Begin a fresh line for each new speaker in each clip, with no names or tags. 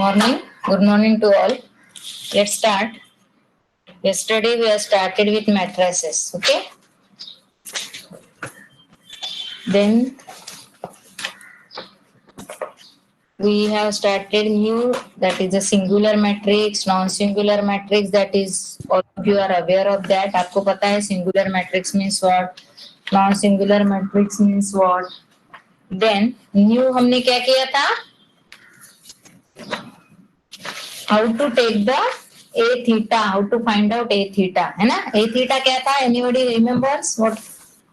morning. Good morning to all. Let's start. Yesterday we have started with matrices. Okay. Then we have started new, that is a singular matrix, non-singular matrix. That is, all of you are aware of that. आपको पता है singular matrix means what, non-singular matrix means what. Then new हमने क्या किया था? How to take the a theta, how to find out a theta, है ना? A theta क्या था? Anybody remembers what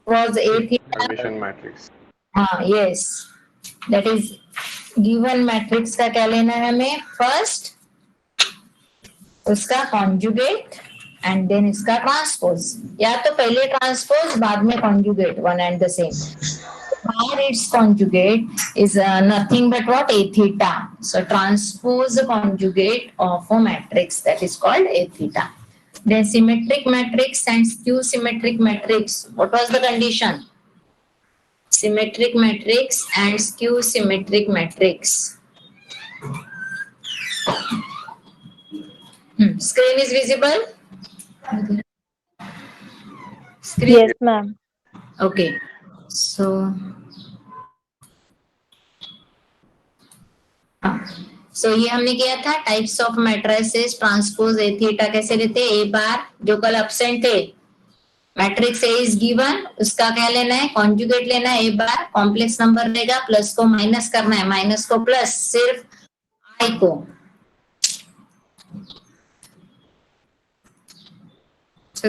was a theta?
Hermitian matrix.
हाँ, yes. That is given matrix का क्या लेना है हमें? First उसका conjugate and then इसका transpose. या तो पहले transpose बाद में conjugate, one and the same. Here its conjugate is nothing but what? A theta. So transpose the conjugate of a matrix, that is called a theta. Then symmetric matrix and skew symmetric matrix. What was the condition? Symmetric matrix and skew symmetric matrix. Screen is visible? Screen?
Yes, ma'am.
Okay. So ये हमने किया था types of matrices, transpose A theta कैसे लेते हैं. ए बार जो कल absent थे, मैट्रिक्स ए इज गिवन, उसका क्या लेना है? कॉन्जुगेट लेना है. ए बार कॉम्प्लेक्स नंबर रहेगा, प्लस को माइनस करना है, माइनस को प्लस, सिर्फ आई को.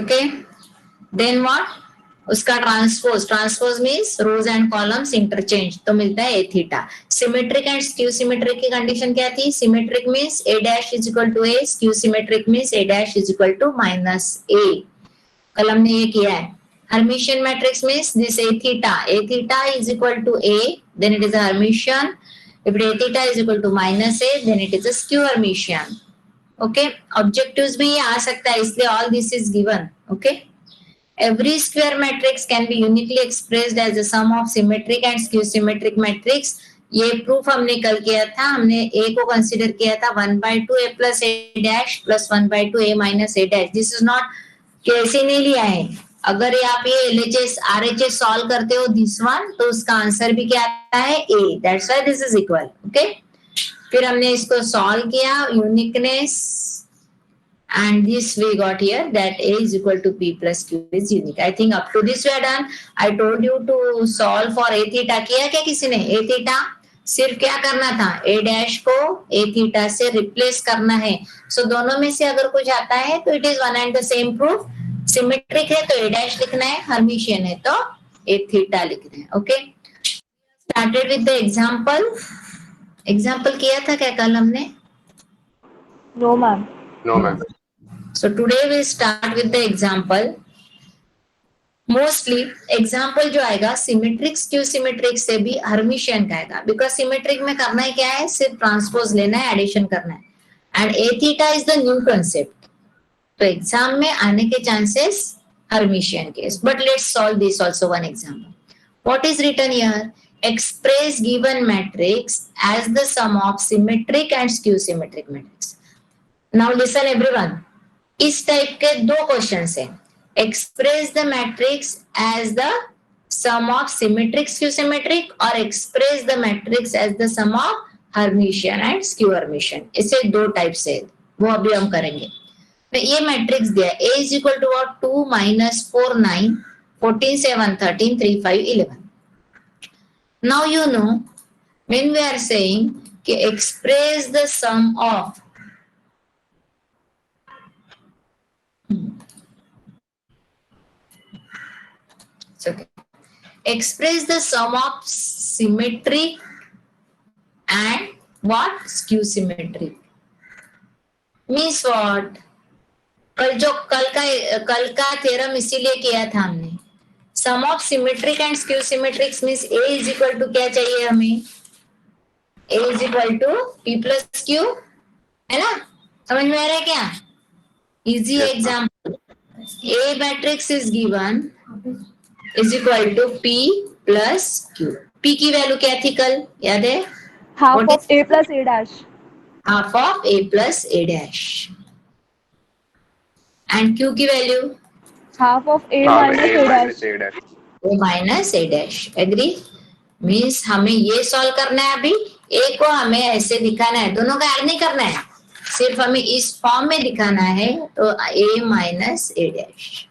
ओके. Then what? उसका transpose means rows and columns interchange, तो मिलता है A theta. Symmetric and skew symmetric की कंडीशन क्या थी? Symmetric means A dash is equal to A, skew symmetric means A dash is equal to minus A. कल हमने ये किया है. Hermitian matrix means this A theta is equal to A, then it is a Hermitian. If A theta is equal to minus A, then it is a skew Hermitian. Okay. Objectives भी आ सकता है, इसलिए all this is given. Okay. Every square matrix can be uniquely expressed as the sum of symmetric and skew symmetric matrix. ये proof हमने कल किया था. हमने a को कंसीडर किया था 1/2 a plus a dash plus 1/2 a minus a dash. This is not कैसे नहीं लिया है. अगर आप ये LHS RHS सॉल्व करते हो दिस वन, तो उसका आंसर भी क्या आता है? a. That's why this is equal. Okay. फिर हमने इसको सॉल्व किया, uniqueness, and this we got here that a is equal to p plus q is unique. I think up to this we are done. I told you to solve for a theta. किया क्या किसी ने? a theta सिर्फ क्या करना था? a dash को a theta से रिप्लेस करना है. So दोनों में से अगर कुछ आता है तो it is one and the same proof. Symmetric है तो a dash लिखना है, Hermitian है तो a theta लिखना है. Okay. Started with the example. Example किया था क्या कल हमने?
No, ma'am.
No, ma'am.
So today we start with the example. Mostly example जो आएगा सिमेट्रिक स्क्यू सिमेट्रिक से भी हर्मिशियन का आएगा, बिकॉज सिमेट्रिक में करना है क्या है? सिर्फ ट्रांसपोज लेना है, एडिशन करना है. And A theta is the new concept, तो एग्जाम में आने के चांसेस हर्मिशियन के. But let's solve this also one example. What is written here? Express given matrix as the sum of symmetric and skew symmetric matrix. Now listen everyone, इस type के दो question है. Express the matrix as the sum of symmetric skew symmetric, और express the matrix as the sum of Hermitian and skew Hermitian. इसे दो type से, वो अभी हम करेंगे. तो ये मैट्रिक्स दिया है, a is equal to 2 - 4 9 14 7 13 3 5 11. Now you know when we are saying कि express the sum of okay. Express the sum of symmetric and what? Skew symmetric. Means what? कल का थ्योरम इसीलिए किया था हमने. Sum of symmetric and skew symmetric means a is equal to क्या चाहिए हमें? a is equal to p plus q, है ना? समझ में आ रहा है क्या? Easy example. a matrix is given is equal to p plus q. p की वैल्यू क्या थी कल, याद है?
Half of a plus a dash.
Half of A plus A dash and Q की value
Half of A
half
minus
a
A dash.
minus a dash.
A minus A dash. Agree? Means हमें ये solve करना है. अभी ए को हमें ऐसे दिखाना है, दोनों का ऐड नहीं करना है, सिर्फ हमें इस फॉर्म में दिखाना है. तो ए माइनस ए डैश.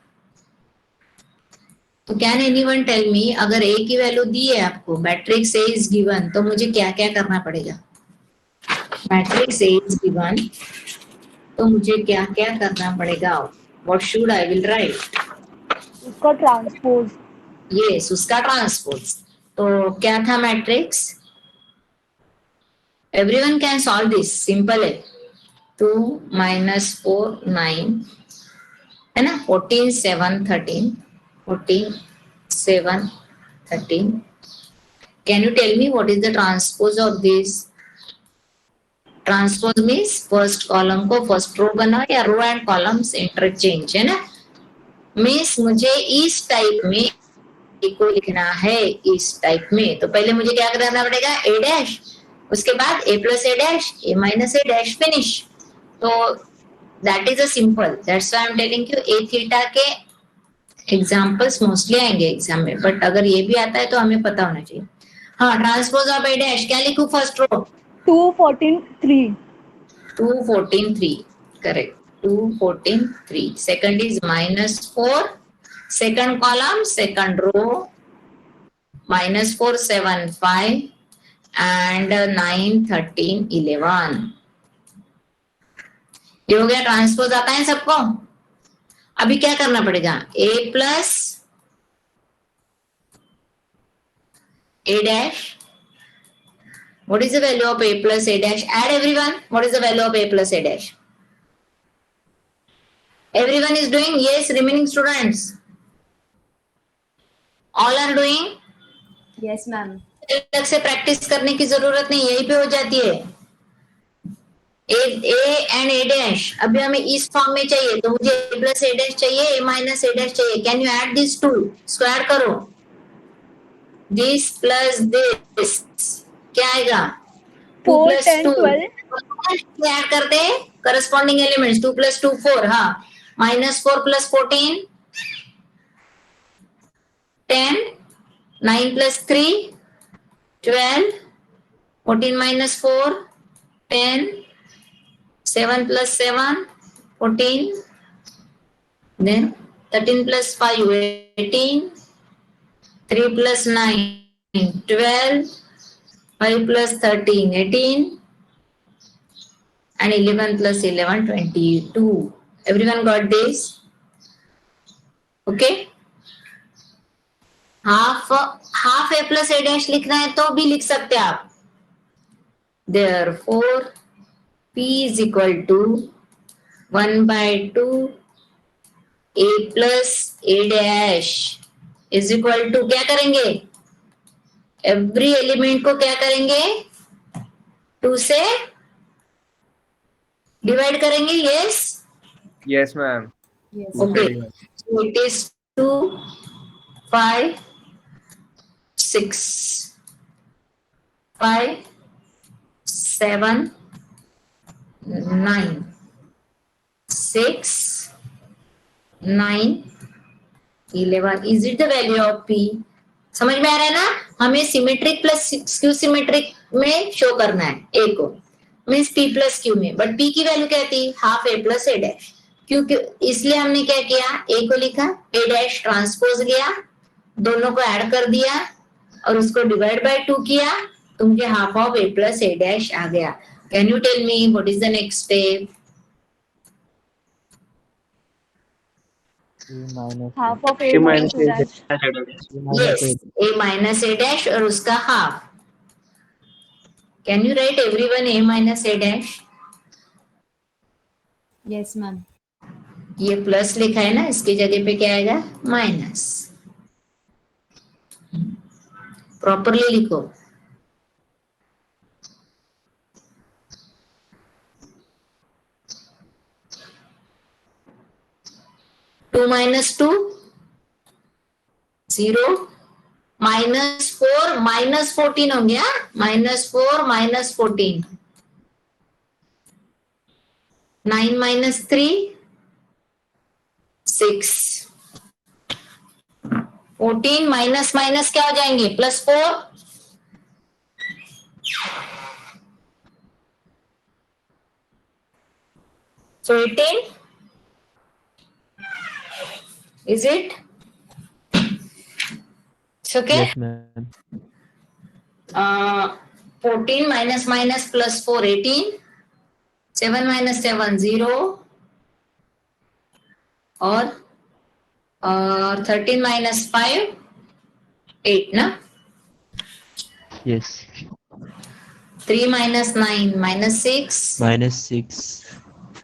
तो कैन एनीवन टेल मी, अगर ए की वैल्यू दी है आपको, मैट्रिक्स ए इज गिवन, तो मुझे क्या क्या करना पड़ेगा? मैट्रिक्स ए इज गिवन, तो मुझे क्या क्या करना पड़ेगा? What should I will write?
उसका ट्रांसपोज.
यस, उसका ट्रांसपोज. तो क्या था matrix? Everyone can solve this, simple है. 2 माइनस 4 9 है ना, 14 7 13, 14 7 13. Can you tell me what is the transpose of this? Transpose means first column को फर्स्ट रो बना या रो एंड कॉलम्स इंटरचेंज, है ना. मीन्स मुझे इस टाइप में ए को लिखना है, इस टाइप में. तो पहले मुझे क्या करना पड़ेगा? ए डैश, उसके बाद ए plus A dash, A minus A dash, finish. तो that is a simple. That's why I am telling U A theta के एग्जांपल्स मोस्टली आएंगे एग्जाम में, बट अगर ये भी आता है तो हमें पता होना चाहिए. हाँ, ट्रांसपोज ऑफ ए डैश क्या लिखूं? First row
2 14 3.
2 14 3, correct. 2 14 3. Second is minus 4, second column, second row, minus 4 7 5 and 9 13 11. ये हो गया. ट्रांसपोज आता है सबको. अभी क्या करना पड़ेगा? A plus A dash. What is the value of a plus a dash? Add everyone. What is the value of a plus a dash? Everyone is doing? Yes, remaining students. All are doing?
Yes, ma'am.
अलग से practice करने की जरूरत नहीं, यहीं पे हो जाती है. ए एंड ए डैश अभी हमें इस फॉर्म में चाहिए, तो मुझे ए प्लस ए डैश चाहिए, ए माइनस ए डैश चाहिए. Can you add this two? Square करो. दिस प्लस दिस क्या आएगा? 2
4
प्लस
10
2
12.
ऐड करते हैं करस्पॉन्डिंग एलिमेंट्स. 2 प्लस 2 4. हाँ, minus 4 plus 14 10, 9 plus 3 12, 14 minus 4 10, 7 plus 7 14, then 13 plus 5 18, 3 plus 9 12, 5 plus 13 18 and 11 plus 11 22. Everyone got this? Okay. Half A plus A dash लिखना है तो भी लिख सकते हैं आप. Therefore P is equal to 1/2 a plus a dash is equal to क्या करेंगे? एवरी एलिमेंट को क्या करेंगे? 2 से डिवाइड करेंगे. Yes,
Yes, ma'am.
Yes.
Okay. So it is 2 5 6 5 7 9 6 9 11. Is it the value of P? समझ में आ रहा है ना? हमें सिमेट्रिक प्लस स्क्यू सिमेट्रिक में शो करना है ए को, मीन्स P प्लस क्यू में. बट P की वैल्यू क्या थी? Half A plus A dash. क्योंकि इसलिए हमने क्या किया? ए को लिखा, ए डैश ट्रांसपोज लिया, दोनों को ऐड कर दिया और उसको डिवाइड बाय 2 किया, तो मुझे half of A plus A dash आ गया. Can you tell me what is the next step?
Half of A
A
minus
minus
A
a
dash.
dash.
Yes, A minus A dash और उसका half. Can you right everyone A minus A dash?
Yes, ma'am.
ये plus लिखा है ना, इसकी जगह पे क्या आएगा? माइनस. प्रॉपरली लिखो. टू माइनस 2 0, माइनस 4 माइनस 14 हो गया. -4 -14 9 minus 3 6 14 माइनस माइनस क्या हो जाएंगे +4 so 18 is it it's okay
Yes, ma'am.
14 minus minus +4 18 7 minus 7 0 और 13 minus 5 8 ना
Yes.
3 minus 9 minus 6
-6.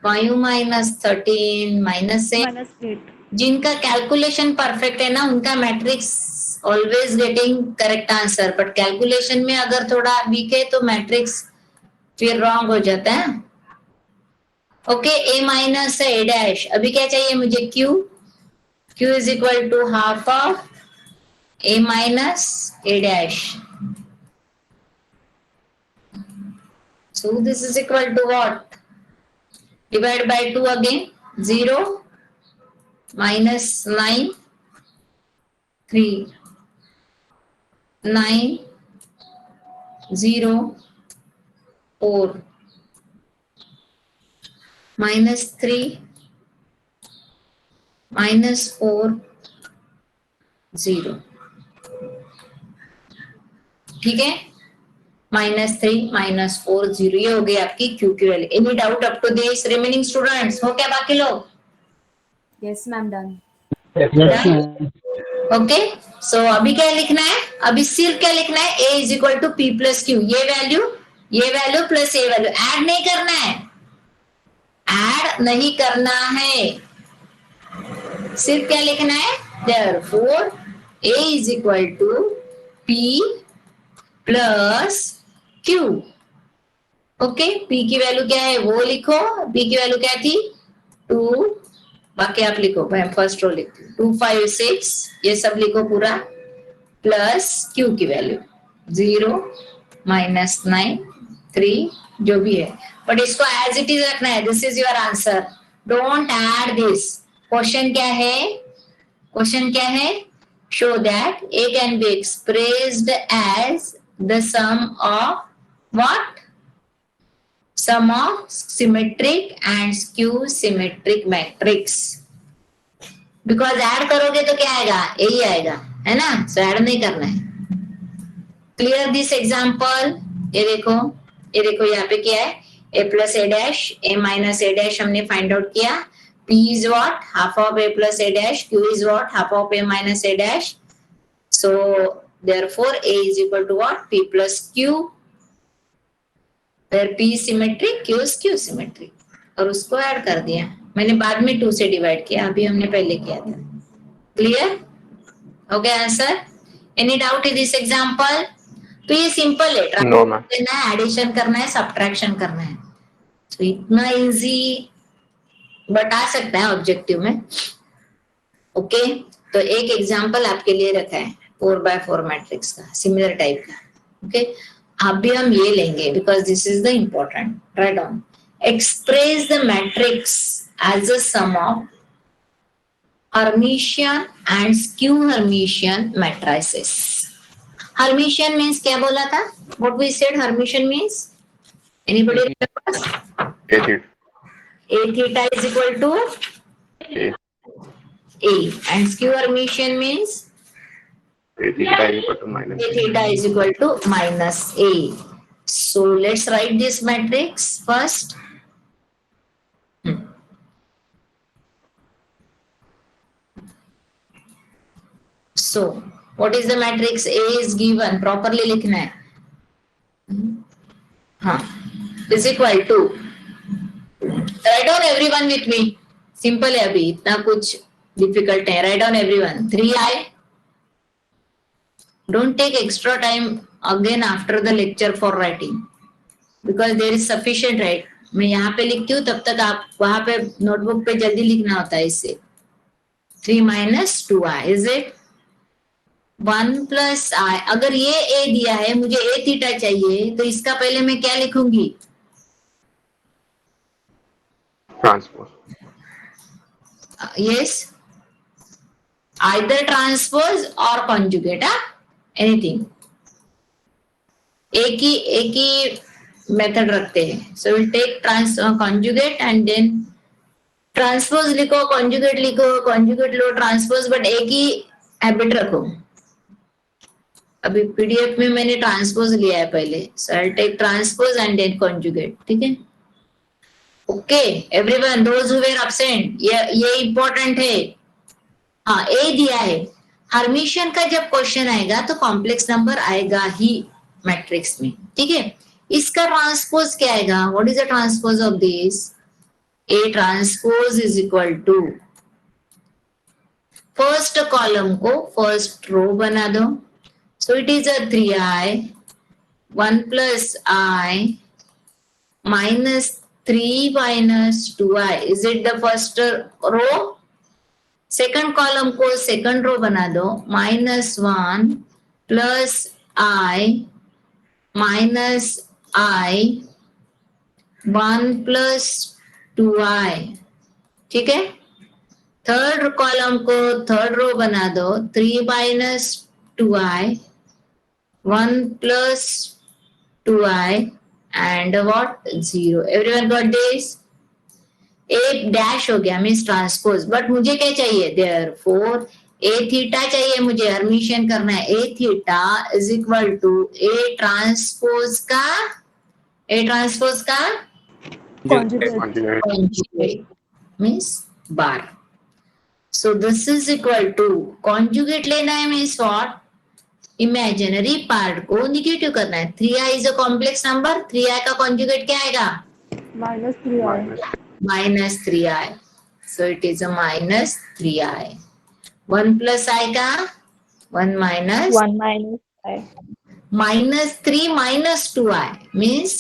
5 minus 13 minus 8
-8.
जिनका कैलकुलेशन परफेक्ट है ना उनका matrix always getting correct answer but calculation में अगर थोड़ा वीक है तो मैट्रिक्स फिर रॉन्ग हो जाता है okay A minus A dash अभी क्या चाहिए मुझे Q Q is equal to half of A minus A dash so this is equal to what divide by 2 again 0 minus 9 3 9 0 4 minus 3 minus 4 0 ठीक है -3 -4 0 ये हो गई आपकी क्यू की value any doubt up to this remaining students हो क्या बाकी लोग
Yes, ma'am. Done.
Okay so अभी क्या लिखना है अभी सिर्फ क्या लिखना है a is equal to P plus Q ये वैल्यू प्लस ये वैल्यू ऐड नहीं करना है ऐड नहीं करना है सिर्फ क्या लिखना है therefore a is equal to p plus q okay p की वैल्यू क्या है वो लिखो p की वैल्यू क्या थी 2 बाकी आप लिखो मैं फर्स्ट रो लिखती हूँ 2 5 6 ये सब लिखो पूरा प्लस क्यू की वैल्यू 0 -9 3 जो भी है बट इसको एज इट इज रखना है this is your answer don't add this question क्या है show that A can be expressed as the sum of what sum of symmetric and skew symmetric matrix because add करोगे तो क्या आएगा यही आएगा है ना सो ऐड नहीं करना है क्लियर दिस एग्जांपल ये देखो यहाँ पे क्या है a plus A dash a minus A dash हमने फाइंड आउट किया p is what half of a plus A dash q is what half of a minus A dash so therefore a is equal to what p plus q where p symmetric q is q symmetric और उसको add कर दिया मैंने बाद में 2 से divide किया अभी हमने पहले किया था क्लियर हो गया answer any doubt in this example तो ये सिंपल है
No, ma'am.
एडिशन करना है सब्ट्रैक्शन करना है तो इतना इजी बता सकता है ऑब्जेक्टिव में ओके तो एक एग्जांपल आपके लिए रखा है 4x4 मैट्रिक्स का सिमिलर टाइप का ओके अभी हम ये लेंगे because this is the important right on express the matrix as a sum of Hermitian and skew Hermitian matrices Hermitian means क्या बोला था what we said Hermitian means anybody remembers a theta is equal to a and skew hermitian means
A theta is equal to minus.
a theta is equal to minus a. So let's write this matrix first. So what is the matrix? A is given properly लिखना है हाँ is equal to write down everyone with me simple है अभी इतना कुछ difficult है write down everyone 3i don't take extra time again after the lecture for writing because there is sufficient right मैं यहाँ पे लिखती हूँ तब तक आप वहां पे नोटबुक पे जल्दी लिखना होता है इससे 3 minus 2i is it 1 plus i अगर ये a दिया है मुझे a थीटा चाहिए तो इसका पहले मैं क्या लिखूंगी
transpose.
Yes, either transpose or conjugate, anything. एक ही मेथड रखते हैं. So we'll take conjugate and then transpose लिखो, कॉन्जुगेट लो, ट्रांसपोज, बट एक ही हैबिट रखो. अभी पीडीएफ में मैंने ट्रांसपोज लिया है पहले. So I take transpose and then conjugate. ठीक है. Okay everyone, those who were absent, ये इंपॉर्टेंट है. हाँ, ए दिया है. हर्मिशियन का जब क्वेश्चन आएगा तो कॉम्प्लेक्स नंबर आएगा ही मैट्रिक्स में. ठीक है. इसका ट्रांसपोज क्या आएगा? What is the transpose of this? A transpose is equal to first column को फर्स्ट रो बना दो. सो it is a 3i 1 plus I minus 3 minus 2i. Is it the first row? Second column को second row बना दो. -1 plus I minus I 1 plus 2i. ठीक है. Third column को third row बना दो. 3 minus 2i 1 plus 2i and what? 0. Everyone got this? एक dash हो गया मीन्स ट्रांसपोज. बट मुझे क्या चाहिए? देयरफॉर ए थीटा चाहिए मुझे. हर्मिशियन करना है. A theta is equal to A transpose का
Conjugate.
Conjugate.
means bar. So this is equal to conjugate लेना है means what? Imaginary part को निगेटिव करना है. 3i is a complex number. 3i का conjugate क्या आएगा?
-3i.
Minus.
-3i. So it is a -3i. 1 plus i का 1 minus
1 minus I.
-3 minus 2i means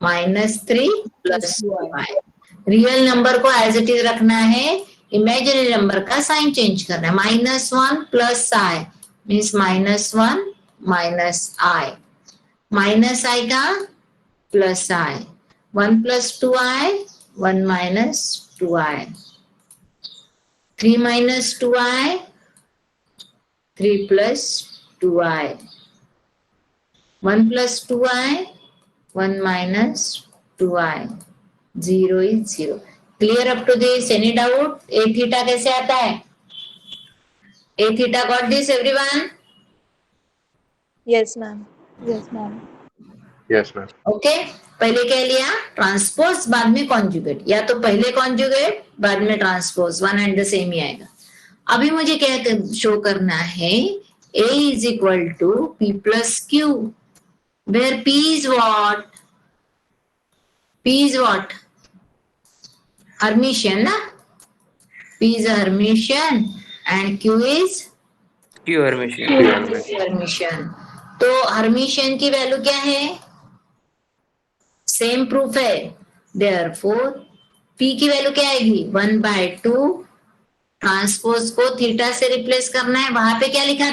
-3 plus 2i. Real number को as it is रखना है. Imaginary number का sign change करना है. -1 plus i means -1 minus i. Minus i का plus i. 1 plus 2i 1 minus 2i. 3 minus 2i 3 plus 2i. 1 plus 2i 1 minus 2i. 0 is 0. Clear up to this? Any doubt? A theta कैसे आता है? A theta got this everyone?
Yes, ma'am. Yes, ma'am.
Yes, ma'am.
Okay. पहले क्या लिया? Transpose, बाद में conjugate. या तो पहले कॉन्जुगेट बाद में transpose, one and the same ही आएगा. अभी मुझे क्या शो करना है? A is equal to P plus Q, where P is what? P is what? Hermitian, na? P is a Hermitian and Q is
Q Hermitian.
Hermitian. तो Hermitian की value क्या है? सेम प्रूफ है. Therefore P की value क्या आएगी? 1/2. Transpose को theta से रिप्लेस करना है. वहां पे क्या लिखा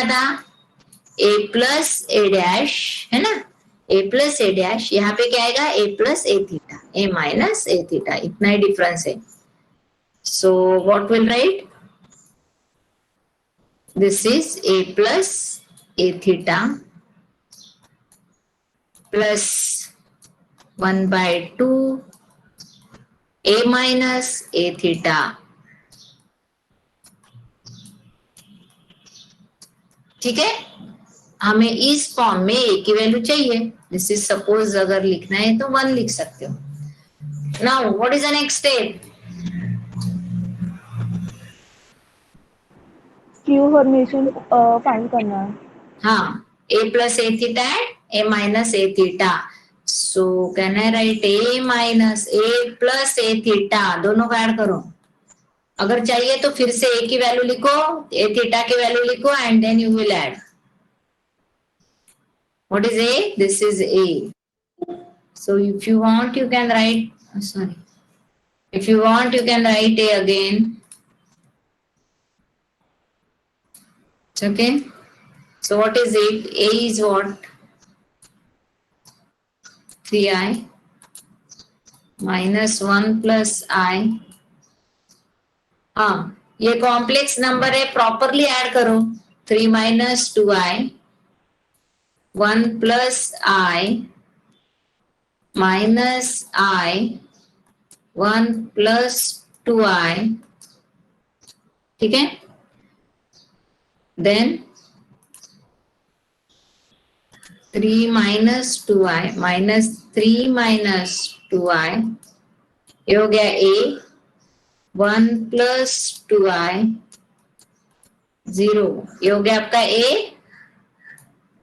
था? A प्लस ए डैश है ना. A plus A dash. यहाँ पे क्या आएगा? A plus a theta, A minus a theta. इतना ही डिफरेंस है. So what will write? This is A plus a theta plus 1/2 A minus a theta. ठीक है. हमें इस फॉर्म में ए की वैल्यू चाहिए. दिस इज सपोज अगर लिखना है तो 1 लिख सकते हो. Now what is the next step?
Q Hermitian find करना है.
हाँ, A plus a theta and A minus a theta. So can I right A minus A plus a theta. दोनों को ऐड करो. अगर चाहिए तो फिर से A की वैल्यू लिखो, A थीटा की वैल्यू लिखो and then you will add. What is A? This is A. So if you want, you can write. Sorry. If you want, you can write A again. It's okay. So what is it? A is what? 3i -1 plus आई। हाँ, ये complex number है, properly add करो। 3 minus 2i, 1 plus आई, minus आई, 1 plus 2i, ठीक है। Then 3 minus 2i, minus 3 minus 2i, ये हो गया a, 1 plus 2i, 0, ये हो गया आपका a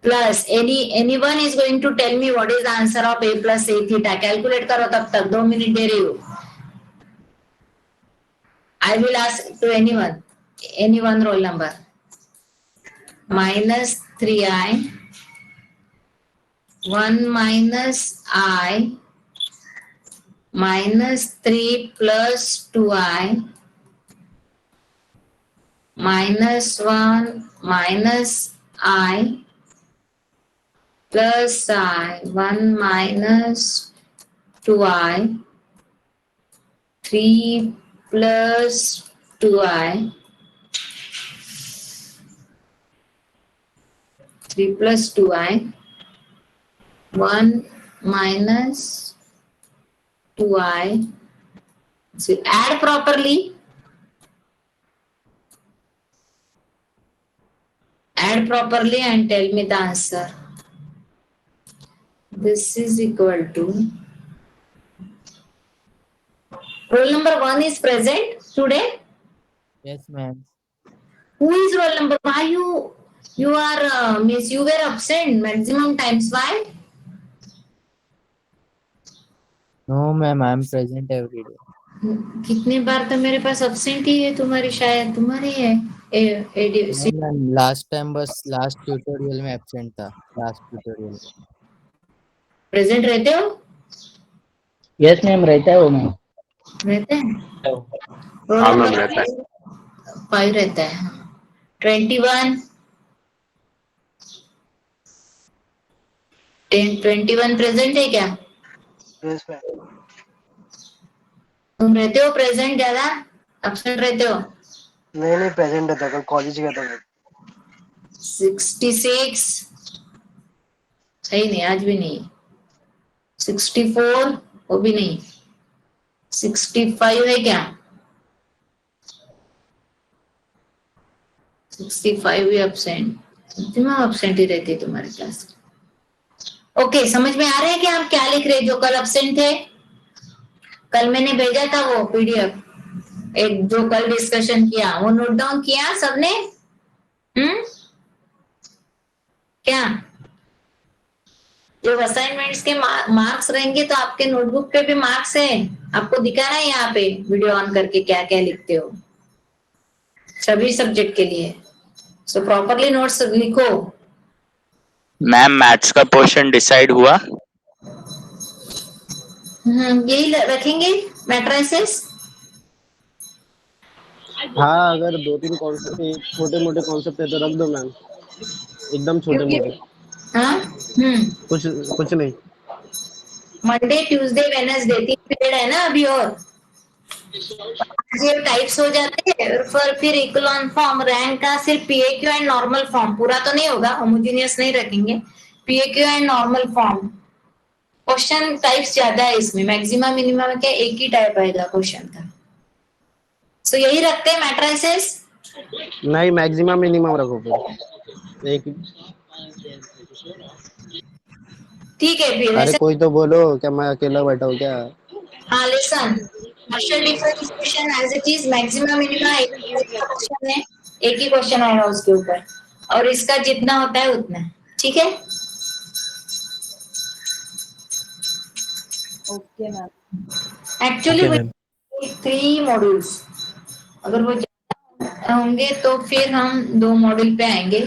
plus anyone is going to tell me what is the answer of a plus a theta? Calculate करो तब तक, 2 मिनट दे रही हूँ। I will ask to anyone roll number. minus 3i, 1 minus I, minus 3 plus 2i, minus 1 minus I, plus I, 1 minus 2i, 3 plus 2i, 3 plus 2i, 1 minus 2i. So add properly. Add properly and tell me the answer. This is equal to. Roll number 1 is present today.
Yes, ma'am.
Who is roll number? Why you are means you were absent maximum times? Why?
No, ma'am. I'm present every day.
कितने बार तो मेरे पास absent ही है तुम्हारी, शायद तुम्हारी है।
No, ma'am. Last time बस last tutorial में absent था. Last tutorial.
प्रेजेंट रहते हो?
Yes, ma'am. रहता है वो मैम.
रहते हैं।
हाँ मैम रहता है।
5 रहता है। 21 21 प्रेजेंट है क्या?
Yes ma'am.
तुम रहते हो प्रेजेंट ज्यादा, एब्सेंट रहते हो?
नहीं प्रेजेंट रहता, कल कॉलेज गया था मैं।
66 सही नहीं, आज भी नहीं। 64 वो भी नहीं। 65 है क्या? 65 भी एब्सेंट। एब्सेंट ही रहती है तुम्हारी क्लास। ओके, समझ में आ रहा है कि आप क्या लिख रहे जो कल एब्सेंट थे? कल मैंने भेजा था वो पीडीएफ, एक जो कल डिस्कशन किया, वो नोट डाउन किया सबने? क्या जो असाइनमेंट्स के मार्क्स रहेंगे तो आपके नोटबुक पे भी मार्क्स है, आपको दिखाना है यहाँ पे वीडियो ऑन करके क्या क्या लिखते हो सभी सब्जेक्ट के लिए। सो प्रॉपरली नोट्स लिखो।
मैम मैथ्स का पोर्शन डिसाइड हुआ?
यही रखेंगे मैट्रिसेस।
हाँ, अगर 2-3 कॉन्सेप्ट छोटे मोटे कॉन्सेप्ट है तो रख दो मैम, एकदम छोटे मोटे।
हाँ,
कुछ नहीं।
मंडे ट्यूसडे वेडनेसडे 3 पीरियड है ना अभी, और ये टाइप्स हो जाते हैं। फिर इकोलॉन फॉर्म रैंक का सिर्फ पीएक्यू एंड नॉर्मल फॉर्म, पूरा तो नहीं होगा, होमोजेनियस नहीं रखेंगे। PAQ and normal form question types ज्यादा है इसमें, मैक्सिमम मिनिमम क्या एक ही टाइप आएगा क्वेश्चन का। सो यही रखते हैं मैट्रिसेस।
नहीं, मैक्सिमम मिनिमम रखो फिर एक।
ठीक है फिर।
अरे कोई तो बोलो, क्या मैं अकेला बैठा हूँ क्या?
हाँ, listen, partial differentiation as it is, maximum minimum एक क्वेश्चन है, एक ही क्वेश्चन आएगा उसके ऊपर, और इसका जितना होता है उतना। ठीक है,
Okay, ma'am.
एक्चुअली 3 मॉड्यूल्स, अगर वो ज्यादा होंगे तो फिर हम 2 मॉड्यूल पे आएंगे।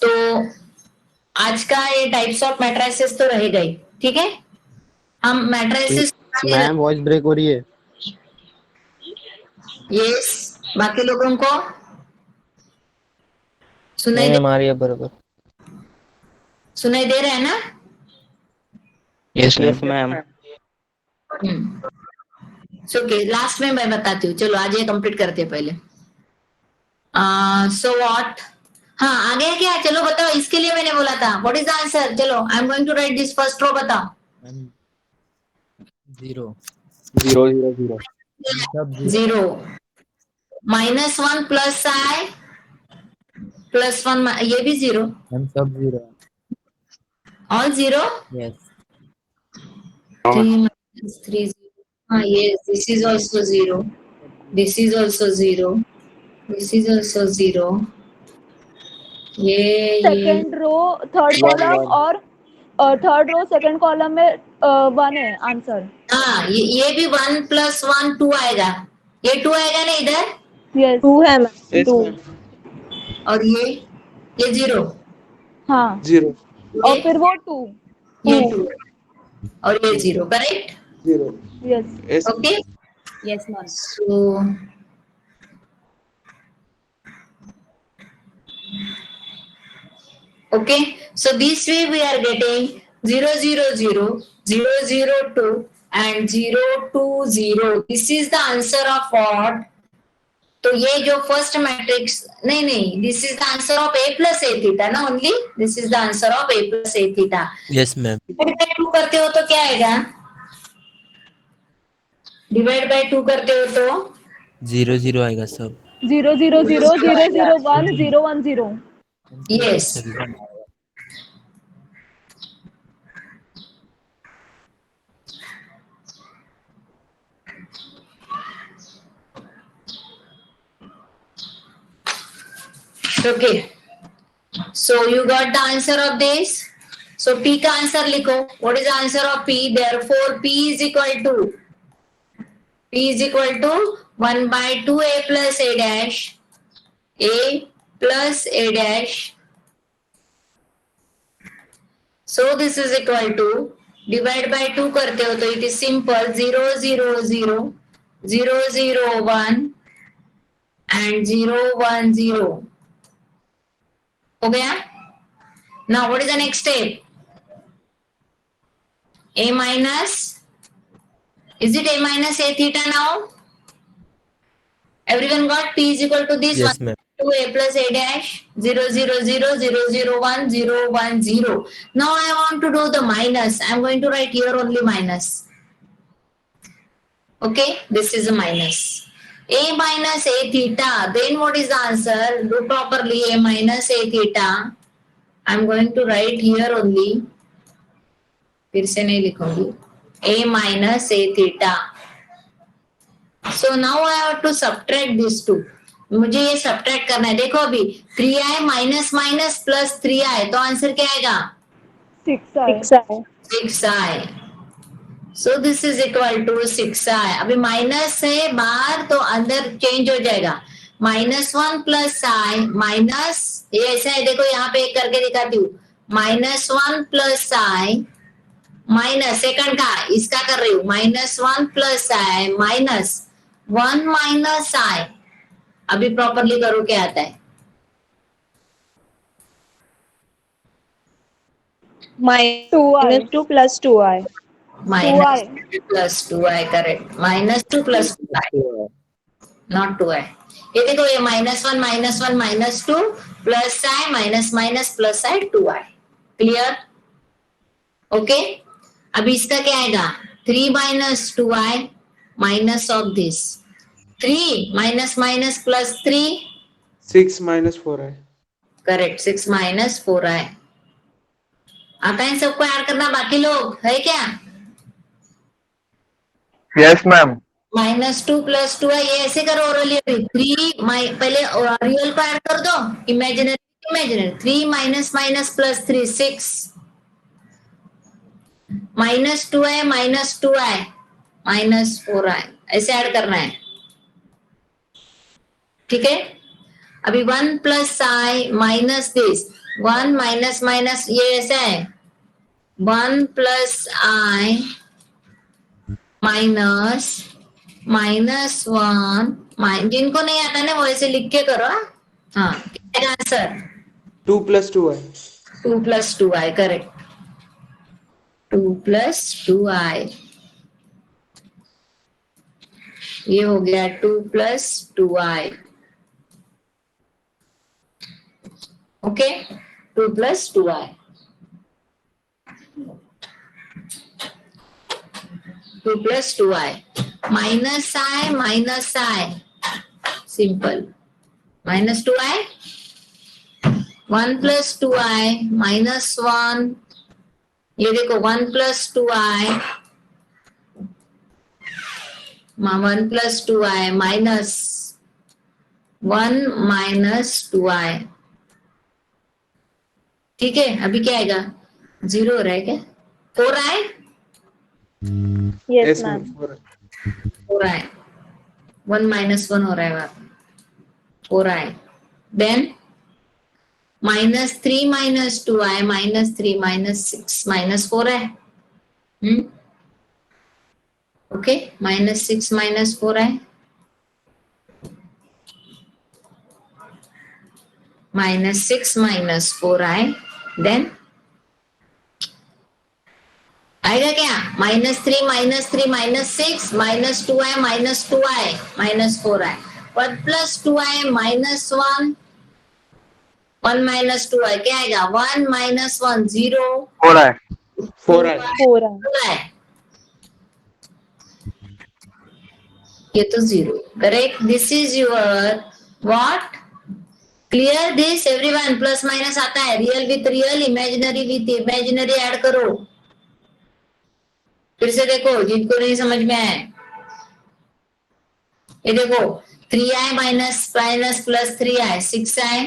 तो आज का ये टाइप्स ऑफ मैट्रिसेस तो रह गई। ठीक है, हम मैट्रिसेस
मैम वॉइस ब्रेक हो रही है।
यस, बाकी लोगों को सुनाई
हमारी बराबर.
सुनाई दे रहा है ना?
Yes,
yes
ma'am.
Ma'am.
Okay, last में मैं बताती हूँ, चलो आज ये कंप्लीट करते हैं पहले। सो व्हाट, हाँ आ गया क्या? चलो बताओ, इसके लिए मैंने बोला था व्हाट इज द आंसर। चलो I am going to write this first row, बताओ।
मैम 0
0 0 0
सब 0
0 -1 प्लस आई +1, ये भी 0,
मैम सब 0
ऑल 0।
यस
3 - 3 0, हाँ yes, this is also 0, this is also 0, this is also 0, ये
second row third
One,
column
one.
और third row second column में 1 है आंसर।
हाँ ये भी 1 + 1 2 आएगा, ये 2 आएगा ना इधर,
यस 2 है मैम,
Yes,
2।
ma'am.
और ये 0,
हाँ
0
और फिर वो 2
ये 2 और ये 0, correct?
0.
Yes
Yes.
Okay,
Yes, ma'am.
so okay, so this way we are getting 0 0 0 0 0 2 and 0 2 0, this is the answer of what? तो ये जो फर्स्ट मैट्रिक्स, नहीं, this is the answer of a + a theta ना, only this is the answer of a + a theta.
Yes ma'am
divide by 2 करते हो तो क्या आएगा? डिवाइड बाय 2 करते हो तो
0 0 आएगा सब
0 0 0 0 0 1 0 1 0।
Yes. Okay, so you got the answer of this. So P का आंसर लिखो, what is the answer of P? Therefore P is equal to 1/2 a plus a dash, a plus a dash. So this is equal to, divide by 2 करते हो तो it is simple, 0 0 0 0 0 1 and 0 1 0 हो गया। Now what is the next step? A minus, is it a minus a theta now? Everyone got P is equal to this
yes
1
ma'am
to a plus a dash, 0 0 0 0 0 1 0 1 0. Now I want to do the minus. I am going to write here only minus. Okay, this is a minus. A minus a theta. Then what is the answer? Do properly, a minus a theta. I am going to write here only. फिर से नहीं लिखूंगी, a minus a theta. So now I have to subtract these two. मुझे ये subtract करना है। देखो अभी 3i minus minus plus 3i, तो आंसर क्या आएगा?
6
6i. So this is equal to 6i. अभी माइनस है बाहर तो अंदर चेंज हो जाएगा, -1 प्लस i माइनस, ये ऐसा है देखो यहाँ पे एक करके दिखाती हूँ, -1 प्लस i माइनस सेकंड का इसका कर रही हूँ, -1 plus i minus 1 minus i। अभी प्रॉपरली करो क्या आता है?
-2 plus 2i
-2i, correct, -2 plus 2i, not 2i। ये देखो ये -1 -2 plus i minus minus plus i 2i, clear? Okay, अभी इसका क्या आएगा? 3 minus 2i minus of this 3 minus minus plus 3,
6 minus 4i.
Correct, 6 minus 4i। आता है सबको ऐड करना? बाकी लोग है क्या?
Yes, ma'am.
-2 प्लस 2i, ये ऐसे करो ओरली। 3 पहले रियल को ऐड कर दो, imaginary 3 minus minus plus 3 6 -2i minus 2i minus 4i, ऐसे ऐड करना है, ठीक है? अभी 1 plus i minus this 1 minus minus, ये ऐसा है 1 प्लस i माइनस -1, जिनको नहीं आता ना वो ऐसे लिख के करो। हाँ, क्या answer?
2 plus 2i.
2 plus 2i, correct, 2 plus 2i। ये हो गया 2 plus 2i. Okay, 2 plus 2i. 2 plus 2i. Minus I, minus I. Simple. Minus 2i. 1 plus 2i minus 1. ये देखो 1 plus 2i. 1 plus 2i minus 1 minus 2i. ठीक है, अभी क्या आएगा? 0 हो रहा है क्या? 4i?
Yes,
Yes,
ma'am.
ma'am. 4i.
4i. 1 minus 1 हो रहा है वहां पे. 4i. Then minus 3 minus 2i minus 3 minus 6 minus 4i. Okay, minus 6 minus 4i. Minus 6 minus 4i. Then आएगा क्या? -3 -3 -6 -2i -2i -4i. 1 plus 2i minus 1. 1 minus 2i क्या आएगा? 1 minus 1 0.
4i.
4i.
4i.
ये तो 0. Correct. This is your what? Clear this everyone. Plus minus आता है. Real with real, imaginary with imaginary add करो. फिर से देखो जिनको नहीं समझ में आए. ये देखो 3i minus minus plus 3i 6i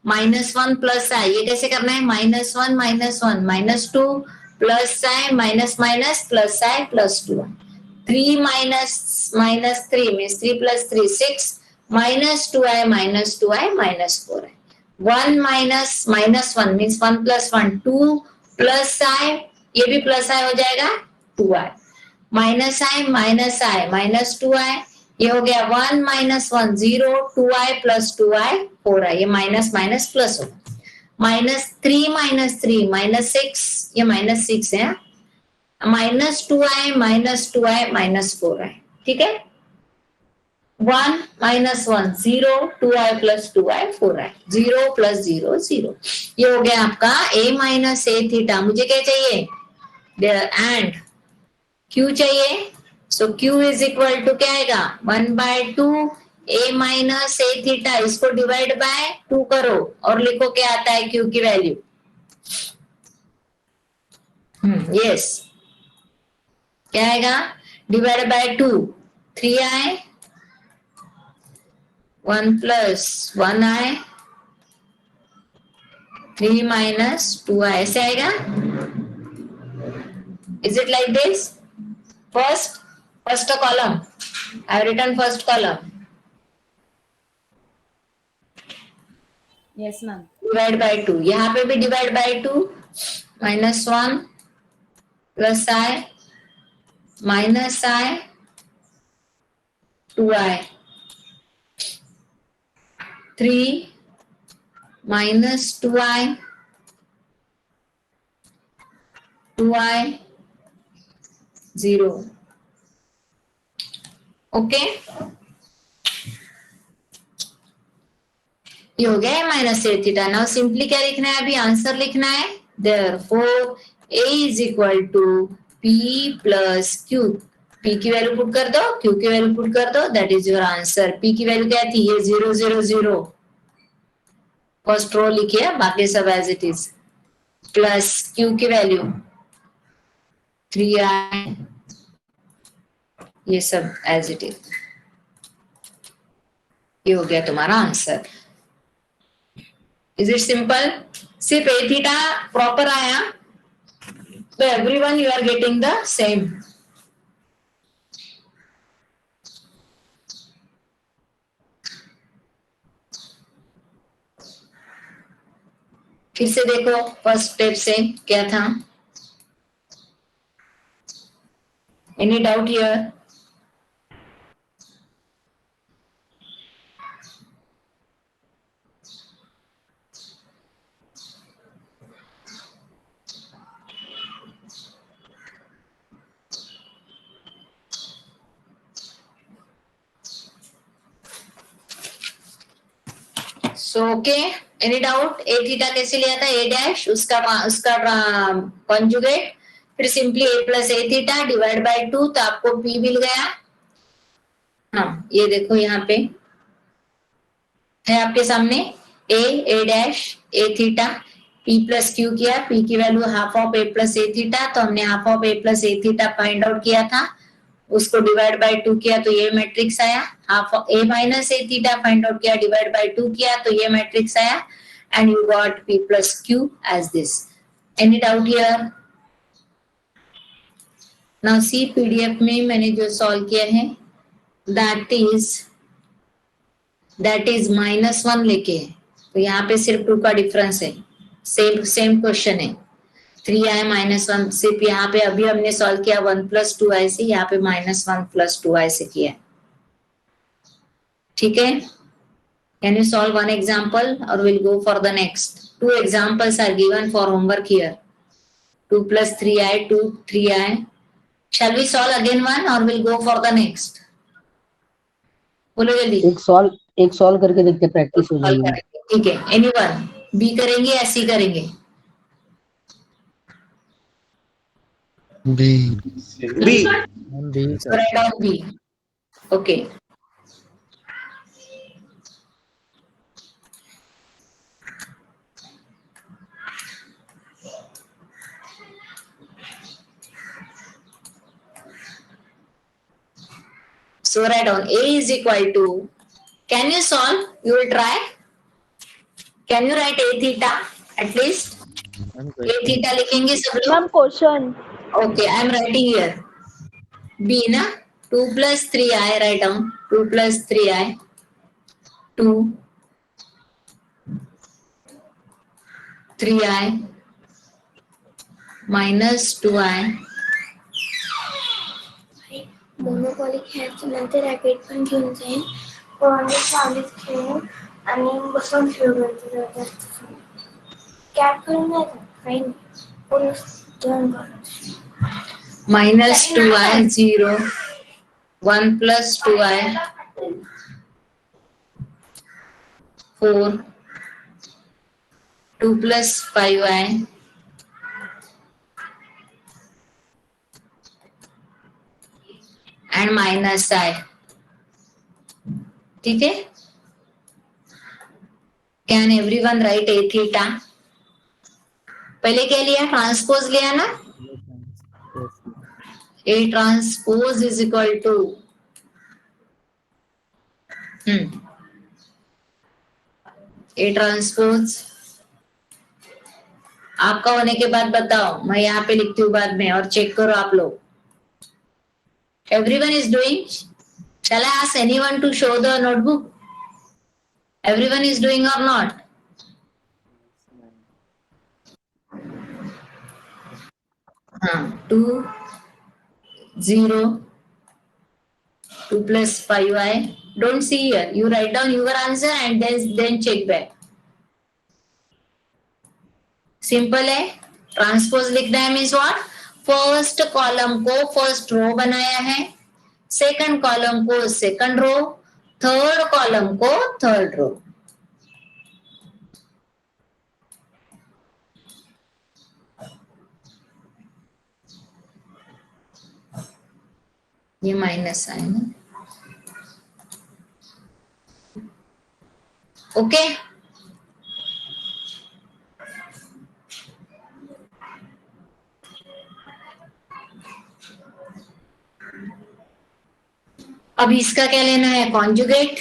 -1 plus i. ये कैसे करना है? -1 -1 -2 plus i minus minus plus i plus 2. 3 minus minus 3 means 3 plus 3 6 minus 2i minus 2i minus 4i. 1 minus minus 1 means 1 plus 1 2 plus i. ये भी plus i हो जाएगा 2i. minus i minus 2i. ये हो गया 1 minus 1 0 2i plus 2i 4i. ये minus minus plus होगा. -3 minus 6 ये -6 है. -2i minus 4i. ठीक है. 1 minus 1 0 2i plus 2i 4i. 0 plus 0 0. ये हो गया आपका a minus a थीटा. मुझे क्या चाहिए? एंड q चाहिए. सो q इज इक्वल टू क्या आएगा? 1/2 a minus a थीटा. इसको डिवाइड बाय 2 करो और लिखो क्या आता है q की वैल्यू. यस, क्या आएगा? Divide by 2 3i 1 plus 1i 3 minus 2i. ऐसे आएगा. Is it like this? First column I have written first column.
Yes, ma'am.
Divide by 2. यहाँ पे भी divide by 2. -1 plus i minus i 2i 3 minus 2i 0. Okay, ये हो गया minus a theta. Now simply क्या लिखना है? अभी आंसर लिखना है. Therefore a is equal to p plus q. p की वैल्यू पुट कर दो, q की वैल्यू पुट कर दो. That is your answer. p की वैल्यू क्या थी? ये 0 0 0. फर्स्ट रो लिखिए, बाकी सब as it is. Plus q की वैल्यू 3i. ये सब एज इट इज. ये हो गया तुम्हारा आंसर. Is it simple? सिर्फ ए थीटा प्रॉपर आया तो everyone you are getting the same. फिर से देखो फर्स्ट स्टेप से क्या था. Any doubt here? So okay, any doubt? A theta कैसे लिया था? ए डैश उसका कॉन्जुगेट, फिर simply a plus a theta divide by 2, तो आपको पी मिल गया। हाँ, ये देखो यहाँ पे है आपके सामने ए डैश ए थीटा, पी प्लस क्यू किया, पी की value half of A plus a theta, तो हमने half of A plus a theta find out किया था, उसको डिवाइड बाय 2 किया तो ये मैट्रिक्स आया। Half of A minus a theta find out किया, डिवाइड बाय 2 किया तो ये मैट्रिक्स आया, and you got p plus q as this. Any doubt here? Now see PDF में मैंने जो सॉल्व किया है दैट इज -1 लेके है, तो यहाँ पे सिर्फ 2 का डिफरेंस है, सेम क्वेश्चन है। 3i -1 सिर्फ यहाँ पे अभी हमने सॉल्व किया 1 + 2i से, यहाँ पे -1 + 2i से किया। ठीक है, can you solve one example और will go for the next? 2 examples are given for homework here. 2 + 3i, 2 3i. Shall we solve again one or will go for the next? बोलो जल्दी।
एक सॉल्व करके देखते, प्रैक्टिस हो
Solve
जाएगी।
करेंगे, ठीक है। एनीवन बी करेंगे या सी करेंगे?
B.
हम भी sir.
Write down B. Okay. So write down A is equal to, can you solve? You will try. Can you write A theta at least? A theta लिखेंगे सब लोग?
Ma'am question
Okay, I am writing here. B ना 2 + 3i, write down 2 + 3i, 2 3i -2i.
Monopoly खेळायचं नंतर racket पण घेऊन जाईन, पण चालूच खेळून आणि बसून खेळू कॅप करून नाही काही नाही, पूर्ण जेवण करून
-2i 0, 1 + 2i 4, 2 + 5i and -i. ठीक है, can everyone right A theta? पहले क्या लिया? ट्रांसपोज लिया ना? A transpose is equal to A transpose आपका होने के बाद बताओ, मैं यहाँ पे लिखती हूँ बाद में, और चेक करो आप लोग। Everyone is doing? Shall I ask anyone to show the notebook? Everyone is doing or not? हाँ, 2 0 2 + 5i. Don't see here. You write down your answer and then check back. Simple है। Transpose लिखना है means what? First column को first row बनाया है, second column को second row, third column को third row. ये माइनस है ना? ओके, अब इसका क्या लेना है? कॉन्जुगेट।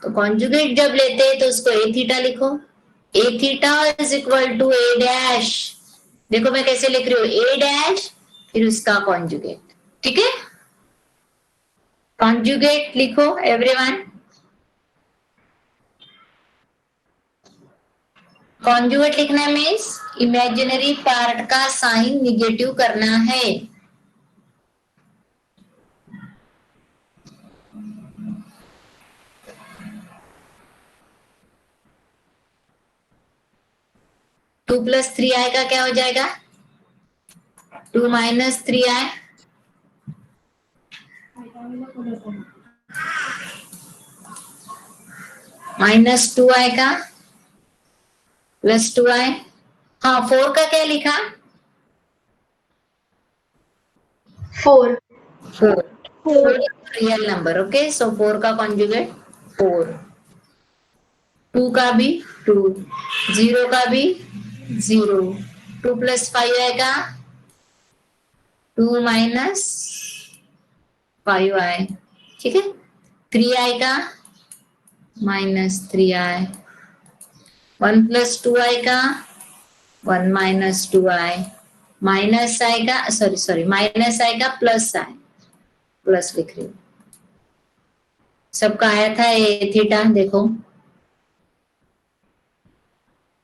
तो कॉन्जुगेट जब लेते हैं तो उसको ए थीटा लिखो। A theta is equal to A dash. देखो मैं कैसे लिख रही हूँ, ए डैश फिर उसका कॉन्जुगेट। ठीक है, कॉन्जुगेट लिखो एवरीवन। कॉन्जुगेट लिखना मीन्स इमेजिनरी पार्ट का साइन निगेटिव करना है। टू + 3i का क्या हो जाएगा? 2 - 3i -2 आएगा +2 आए। हाँ 4 का क्या लिखा?
4.
4 रियल नंबर। ओके, सो 4 का कॉन्जुगेट 4, 2 का भी 2, 0 का भी 0, 2 + 5 आएगा 2 - 5 आए। ठीक है, 3 आएगा -3 आए, 1 + 2 आएगा 1 - 2 आए, माइनस आएगा, सॉरी माइनस आएगा प्लस आए, प्लस लिख रही हूँ। सबका आया था ए थीटा, देखो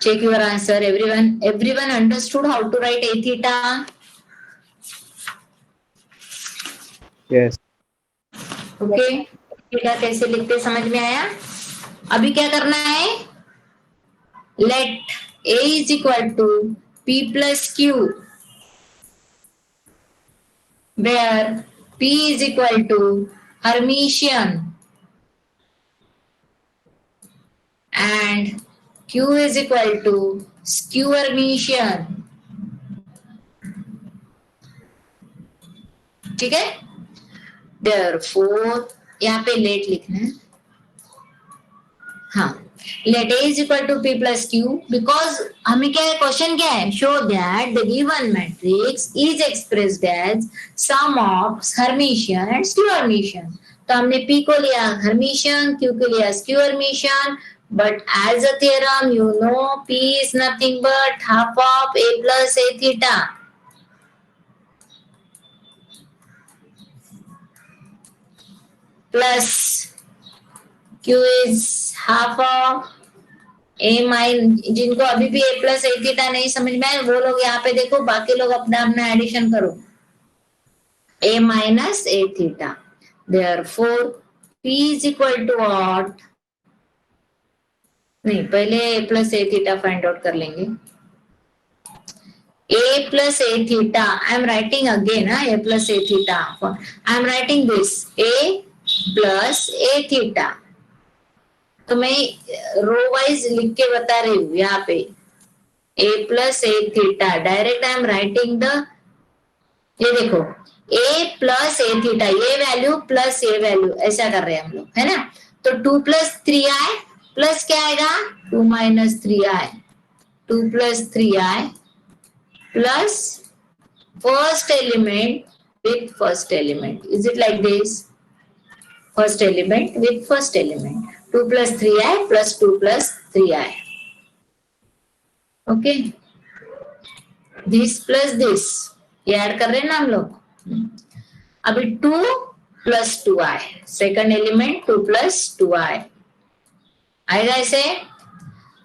check your answer, everyone understood how to write a theta?
Yes.
Okay, theta कैसे लिखते समझ में आया? अभी क्या करना है? Let a is equal to p plus q, where p is equal to Hermitian and q is equal to skew Hermitian। ठीक है, therefore यहाँ पे लेट लिखना है। हाँ, let a is equal to p plus q, because हमें क्या है, क्वेश्चन क्या है, show that the given matrix is expressed as sum of Hermitian and skew Hermitian। तो हमने p को लिया Hermitian, q को लिया skew Hermitian, but as a theorem you know p is nothing but half of a plus a theta। Plus q is half of a mine, जिनको अभी भी a plus a theta नहीं समझ में आए वो लोग यहाँ पे देखो, बाकी लोग अपना अपना एडिशन करो, a minus a theta. Therefore p is equal to what? नहीं, पहले a plus a theta find out कर लेंगे। a plus a theta, I am writing again a plus a theta, I am writing this a plus a theta। तो मैं row wise लिख के बता रही हूँ यहाँ पे a plus a theta, direct I am writing the, ये देखो a plus a theta, ये वैल्यू प्लस ये वैल्यू, ऐसा कर रहे हैं हम लोग, है ना। तो 2 + 3 आए, प्लस क्या आएगा 2 - 3 आए, 2 + 3 i, plus first element with first element, is it like this? First element with first element, 2 + 3 i plus 2 + 3 आए। ओके, दिस प्लस दिस ये ऐड कर रहे हैं ना हम लोग। अभी 2 + 2 आए, सेकंड एलिमेंट 2 + 2 आए, आएगा ऐसे।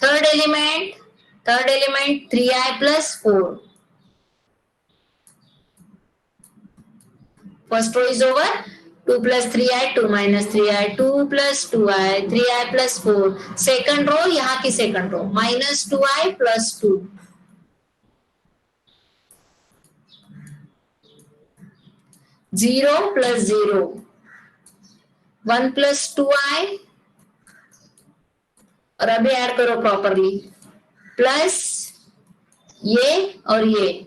Third element 3 i plus 4, first row is over, 2 + 3 आए, 2 - 3 आए, 2 + 2 आए, 3 आए प्लस 4, सेकंड रो, यहाँ की सेकंड रो -2 आए प्लस 2, 0 + 0, 1 + 2 आए, और अभी ऐड करो प्रॉपरली, प्लस ये और ये,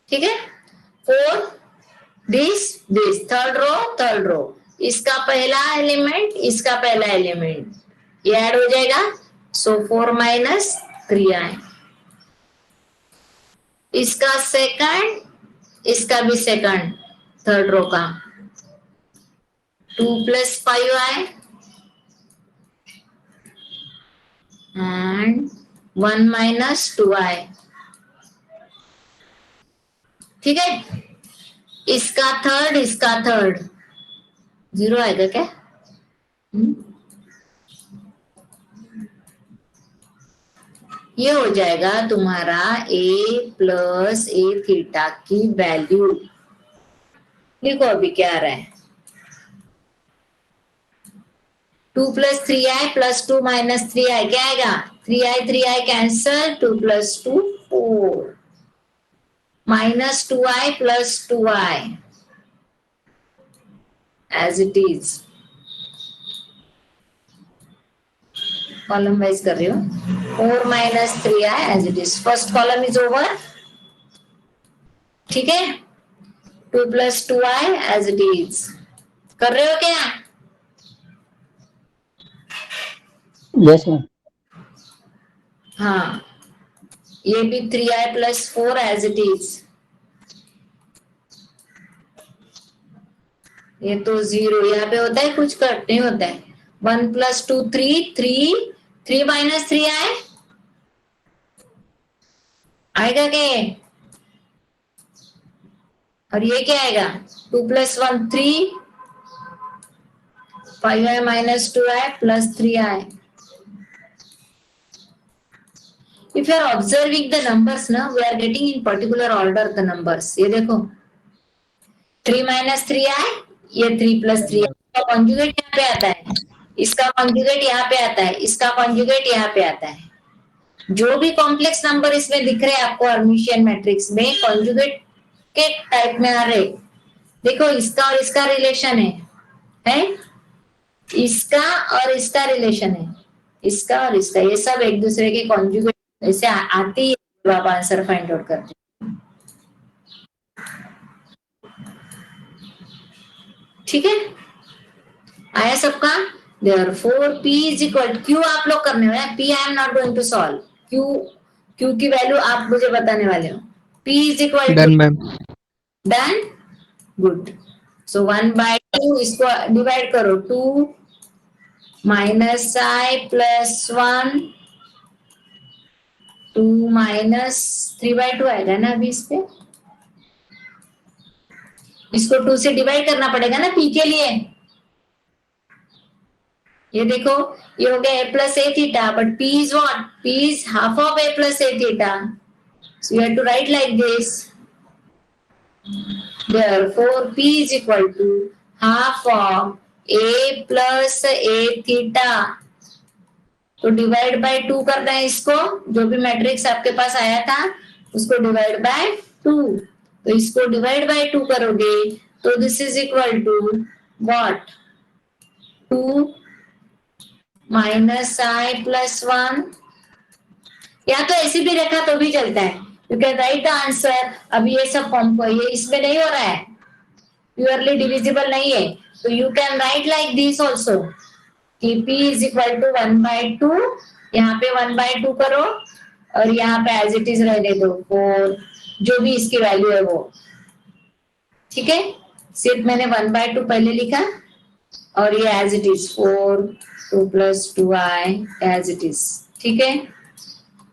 ठीक है। 4 दिस थर्ड रो, इसका पहला एलिमेंट, इसका पहला एलिमेंट, ये ऐड हो जाएगा, सो 4 - 3 आए, इसका सेकंड, इसका भी सेकंड, थर्ड रो का 2 + 5 आए एंड 1 - 2 आए, ठीक है। इसका थर्ड 0 आएगा क्या? ये हो जाएगा तुम्हारा a + a थीटा की वैल्यू। लिखो अभी क्या आ रहा है, 2 + 3 आए प्लस 2 - 3 आए, क्या आएगा 3 आए कैंसल, 2 + 2 4, -2 आए plus 2 i, as it is, column wise कर रही हूँ. 4 minus 3i as it is. First column is over. ठीक है. 2 plus 2i as it is. कर रहे हो क्या?
Yes ma'am.
हाँ, ये भी 3i plus 4 as it is. ये तो 0 यहाँ पे होता है, कुछ कट नहीं होता है. 1 plus 2 3 minus 3i आएगा क्या? और ये क्या आएगा? 2 plus 1 3, 5i minus 2i plus 3i. If you are observing the numbers ना, we are getting in particular order the numbers. ये देखो 3 minus 3i, ये 3 plus 3i. इसका कॉन्जुगेट यहाँ पे आता है, इसका कॉन्जुगेट यहाँ पे आता है, इसका कॉन्जुगेट यहाँ पे आता है. जो भी कॉम्प्लेक्स नंबर इसमें दिख रहे हैं आपको हर्मिशियन मैट्रिक्स में, कॉन्जुगेट के टाइप में आ रहे. देखो इसका और इसका रिलेशन है? इसका और इसका रिलेशन है, इसका और इसका, ये सब एक दूसरे के कॉन्जुगेट ऐसे आती है जब आप आंसर फाइंड आउट करते हैं. ठीक है, आया सबका? Therefore P is equal to Q आप लोग करने वाले हैं. P I am not going to solve. Q की वैल्यू आप मुझे बताने वाले हो. P is equal to
done ma'am.
done. Good. So 1/2 इसको डिवाइड करो. 2 minus I plus 1, 2 minus 3/2 आएगा ना अभी इस पे. इसको 2 से डिवाइड करना पड़ेगा ना P के लिए. ये देखो ये हो गया a plus a theta, but P is what? P is half of a plus a theta. So you have to write like this. Therefore P is equal to half of a plus a theta. तो divide by 2 करना है इसको. जो भी matrix आपके पास आया था उसको डिवाइड बाय 2. तो इसको डिवाइड बाय 2 करोगे तो this is equal to what? 2 minus I plus 1. या तो ऐसे भी रखा तो भी चलता है. You can write the answer. अब ये सब ये इसमें नहीं हो रहा है, प्योरली डिविजिबल नहीं है, तो you can write like this also कि P इज इक्वल टू 1/2. यहाँ पे 1/2 करो और यहाँ पे एज इट इज रहने दो 4, जो भी इसकी वैल्यू है वो. ठीक है, सिर्फ मैंने 1/2 पहले लिखा और ये as it is 4, 2 plus 2i as it is. ठीक है,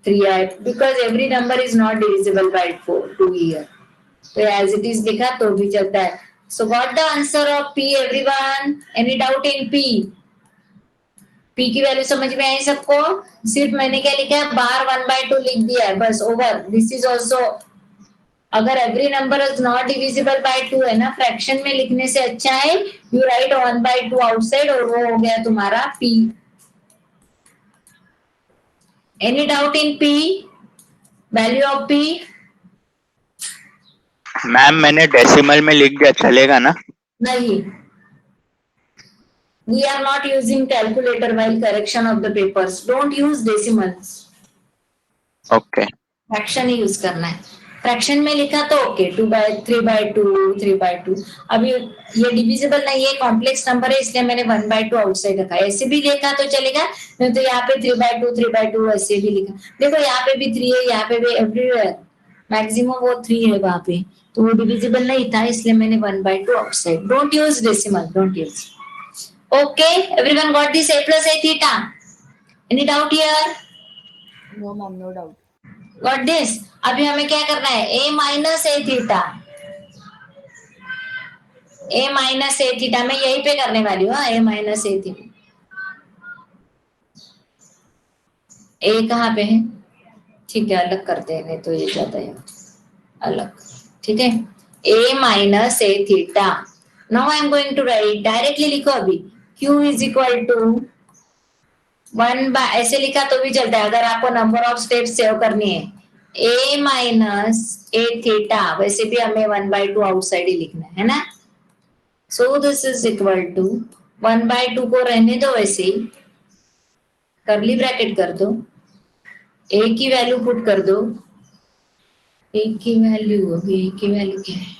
3i because every number is not divisible by 2 here. तो as it is लिखा तो भी चलता है. So what the answer of P everyone? Any doubt in P? P की value समझ में आई सबको? सिर्फ मैंने क्या लिखा है, बार 1/2 लिख दिया है बस, ओवर. दिस इज ऑल्सो, अगर every number is not divisible by 2 है ना, फ्रैक्शन में लिखने से अच्छा है यू राइट 1/2 आउटसाइड और वो हो गया तुम्हारा P. Any doubt in P? Value of P?
Ma'am मैंने डेसिमल में लिख दिया, चलेगा ना?
नहीं, we are not using calculator while correction of the papers. Don't use decimals.
Okay.
Fraction he use करना है. फ्रैक्शन में लिखा तो ओके, 3/2, 3/2. अभी ये डिविजिबल नहीं है, कॉम्प्लेक्स नंबर है, इसलिए मैंने 1/2 आउटसाइड रखा. ऐसे भी लिखा तो चलेगा, नहीं तो यहाँ पे 3/2 ऐसे भी लिखा. देखो यहाँ पे भी 3 है, यहाँ पे भी, एवरीवेयर मैक्सिमम वो 3 है वहां पे, तो वो डिविजिबल नहीं था इसलिए मैंने 1/2 outside. Don't use decimal, don't use. Okay, everyone got this a plus a theta? Any doubt here?
No, ma'am, no doubt.
Got this? अभी हमें क्या करना है, a minus a theta. a minus a theta मैं यहीं पे करने वाली हूँ. a minus a theta. a कहाँ पे है? ठीक है, अलग करते हैं, नहीं तो ये जाता है अलग. ठीक है, a minus a theta. Now I am going to write, directly लिखो अभी. q is equal to 1 ऐसे लिखा तो भी चलता है अगर आपको नंबर ऑफ स्टेप्स सेव करनी है. a minus a theta, वैसे भी हमें 1/2 आउटसाइड ही लिखना है ना. So this is equal to 1/2 को रहने दो वैसे ही, कर्ली ब्रैकेट कर दो, ए की वैल्यू पुट कर दो, ए की वैल्यू क्या है,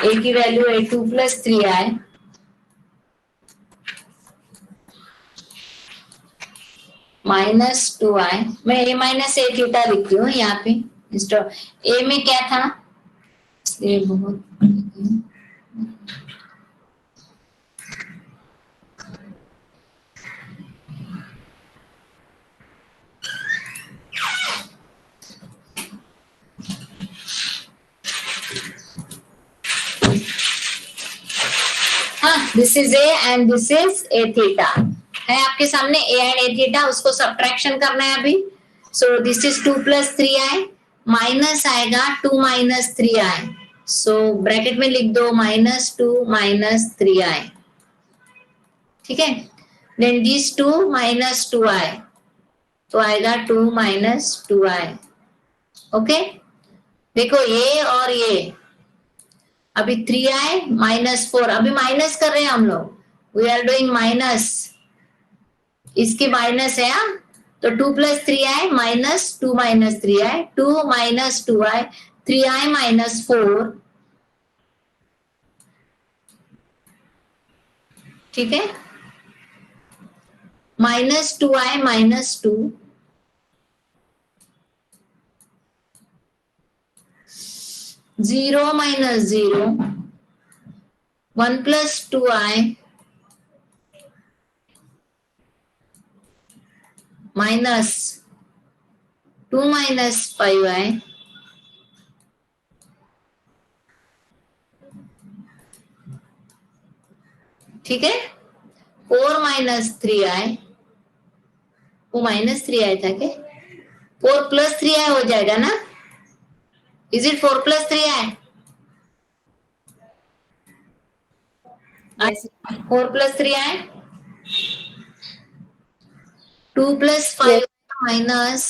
ए की वैल्यू है 2 + 3i -2i, मैं a - a थीटा लिखती हूँ यहाँ पे, ए में क्या था, ये बहुत this is A and this is a theta है आपके सामने, ए एंड ए थीटा, उसको सब्ट्रैक्शन करना है अभी। सो दिस इज 2 + 3i, माइनस आएगा 2 - 3i, सो ब्रैकेट में लिख दो -2 - 3i, ठीक है। देन दिस 2 - 2i, तो आएगा 2 - 2i, ओके। देखो ये और ये, अभी 3i -4, अभी माइनस कर रहे हैं हम लोग, वी आर डूइंग माइनस, इसकी माइनस है तो 2 + 3i -2 - 3i, 2 - 2i, 3i - 4, ठीक है, -2i - 2, 0 - 0, 1 + 2i -2 - 5i, ठीक है, 4 - 3i, वो -3i था क्या, 4 + 3i हो जाएगा ना, is it 4 + 3i,
Yes.
4 + 3i, 2 + 5 minus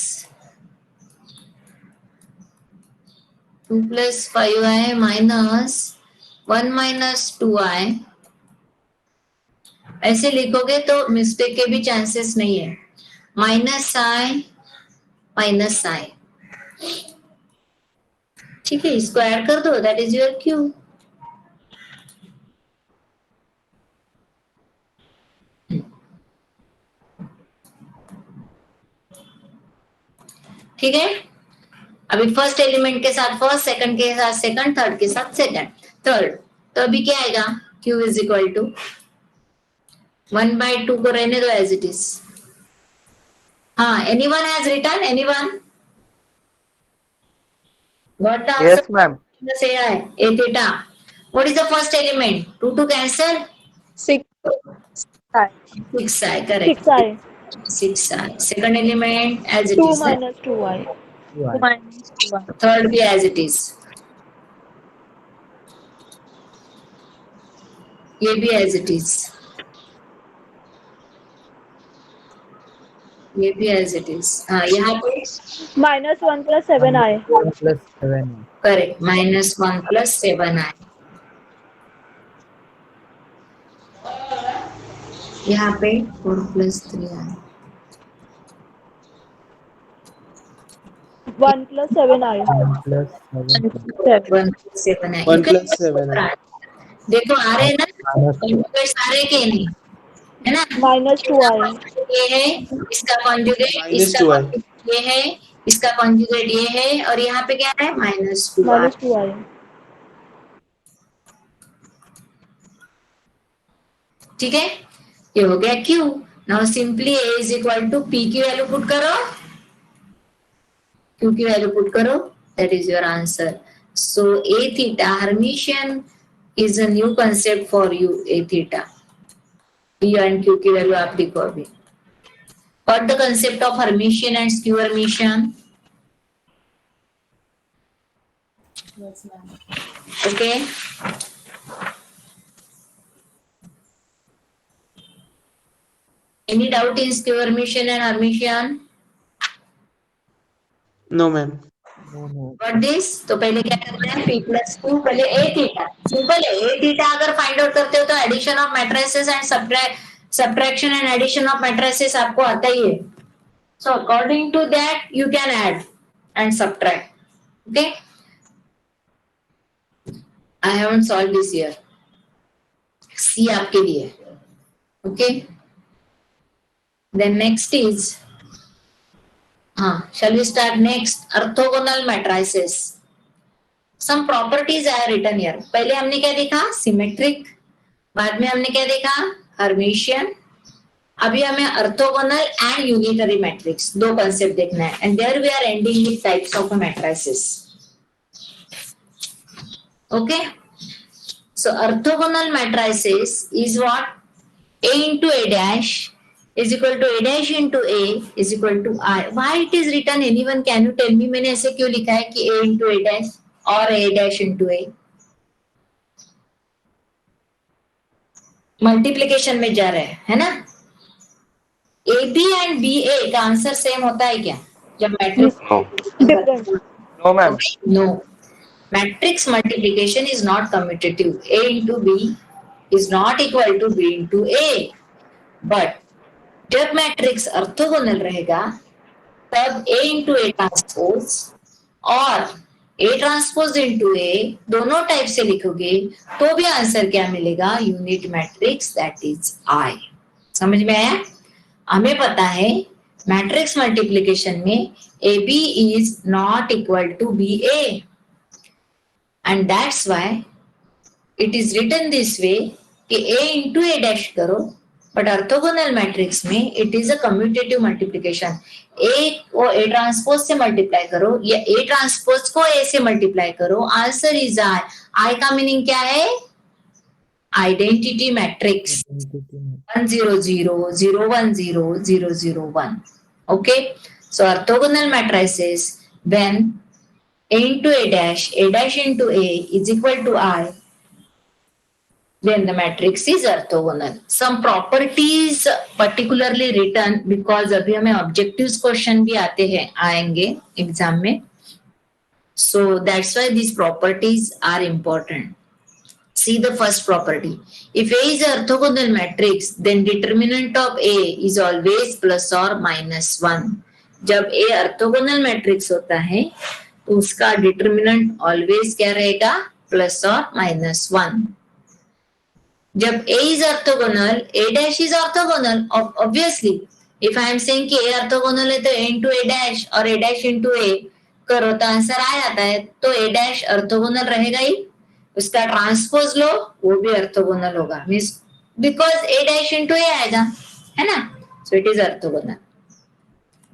2 + 5i minus 1 - 2i, ऐसे लिखोगे तो मिस्टेक के भी चांसेस नहीं है, -i, ठीक है, इसको ऐड कर दो, दैट इज योर क्यू। ठीक है, अभी फर्स्ट एलिमेंट के साथ फर्स्ट, सेकंड के साथ सेकंड, थर्ड के साथ सेकंड, थर्ड, तो अभी क्या आएगा, q इज इक्वल टू 1/2 को रहने दो एज इट इज। हाँ, anyone has written, anyone what the
Yes,
answer,
ma'am.
say a theta, what is the first element, 2 to cancel,
6i.
6i, correct,
6i.
6i, second element as it
2
is,
- 2i.
2i.
third be as it is, ये भी as it is, ये भी as it is, हाँ यहाँ पे
-1 + 7i.
1 + 7.
Correct, -1 + 7i, यहाँ पे 4 + 3i,
1 + 7i.
1 + 7.
1 + 7i,
1 + 7 है।
देखो आ रहे हैं ना,
-2.
कॉन्जुगेट सारे के नहीं है ना,
-2i.
ये है, इसका कॉन्जुगेट, इसका
-2i।
conjugate ये है, इसका कॉन्जुगेट ये है, और यहाँ पे क्या है, -2i,
-2i.
ठीक है, ये हो गया Q। Now simply A is equal to P की वैल्यू पुट करो, Q की वैल्यू पुट करो, that is your answer. So A theta Hermitian is a new concept for you, A theta, P and Q की value आप लिखो अभी। What the concept of Hermitian and skew Hermitian?
Yes, ma'am.
Okay. Any doubt in skew Hermitian and Hermitian?
No ma'am.
No, no.
What this? तो पहले क्या करते हैं, p plus 2 पहले a थीटा, सिंपल है। a थीटा अगर find out करते हो तो addition of matrices and subtraction and addition of matrices आपको आता ही है। So according to that you can add and subtract. Okay, I haven't solved this here. C आपके लिए. Okay, then next is shall we start next? Orthogonal matrices. Some properties I have written here. पहले हमने क्या देखा, symmetric, बाद में हमने क्या देखा, हर्मिशियन, अभी हमें ऑर्थोगोनल एंड यूनिटरी मैट्रिक्स, दो कंसेप्ट देखना है। And there we are ending with types of matrices. Okay, so orthogonal matrices is what, a into a dash is equal to a dash into a is equal to I. Why it is written? Anyone can you tell me? मैंने ऐसे क्यों लिखा है कि a into a dash और a dash into a? Multiplication में जा रहे हैं, है ना? A b and b a का आंसर सेम होता है क्या जब matrix?
Different.
No, ma'am.
No, matrix multiplication is not commutative. A into b is not equal to b into a, but जब मैट्रिक्स ऑर्थोगोनल रहेगा तब ए इंटू ए ट्रांसपोज और A transpose into ए दोनों type से लिखोगे तो भी आंसर क्या मिलेगा, unit matrix, that is I. समझ में आया? हमें पता है मैट्रिक्स मल्टीप्लिकेशन में A B is not equal to B A, and that's why it is written this way कि ए इंटू ए डैश करो, बट ऑर्थोगोनल मैट्रिक्स में it is a commutative multiplication. A को A transpose से multiply करो या A transpose को ए से multiply करो, आंसर इज आई। आई का मीनिंग क्या है? Identity matrix, 1 0 0 0 1 0 0 0 1. Okay, so orthogonal matrices when a into a dash into a is equal to I, then the matrix is orthogonal. Some properties particularly written because अभी हमें objectives question भी आते हैं, आएंगे exam में, so that's why these properties are important. See the first property. If A is an orthogonal matrix, then determinant of A is always plus or minus 1. जब A orthogonal matrix होता है तो उसका determinant always क्या रहेगा, plus or minus 1. जब A is orthogonal, A dash is orthogonal. Obviously, if I am saying कि A orthogonal है तो A into A dash और A dash into A करो तो आंसर आ जाता है, तो A dash orthogonal रहेगा ही, उसका ट्रांसपोज लो वो भी ऑर्थोगोनल होगा, means because A dash into A आएगा, है ना? So it is orthogonal.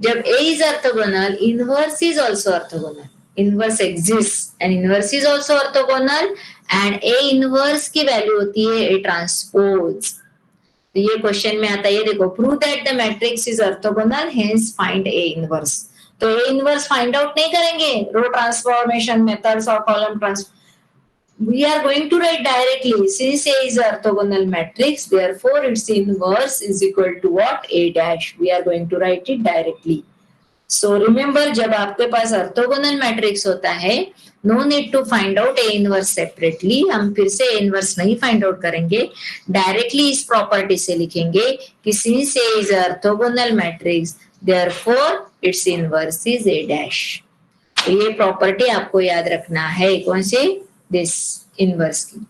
जब A is orthogonal, inverse is also orthogonal, inverse exist and inverse is also orthogonal, and A inverse की वैल्यू होती है ए ट्रांसपोज। तो ये क्वेश्चन में आता है, ये देखो, prove that the matrix is orthogonal, hence find A inverse. तो ए इनवर्स फाइंड आउट नहीं करेंगे रो ट्रांसफॉर्मेशन मेथड्स और column transformation, we are going to write directly. Since A is orthogonal matrix, therefore its inverse is equal to what? A dash. We are going to write it directly. So remember, जब आपके पास orthogonal matrix होता है, no need to find out A inverse separately. हम फिर से A inverse नहीं find out करेंगे, directly इस property से लिखेंगे कि since A is orthogonal matrix, therefore its inverse is A dash. तो ये property आपको याद रखना है, कौन सी? This inverse की.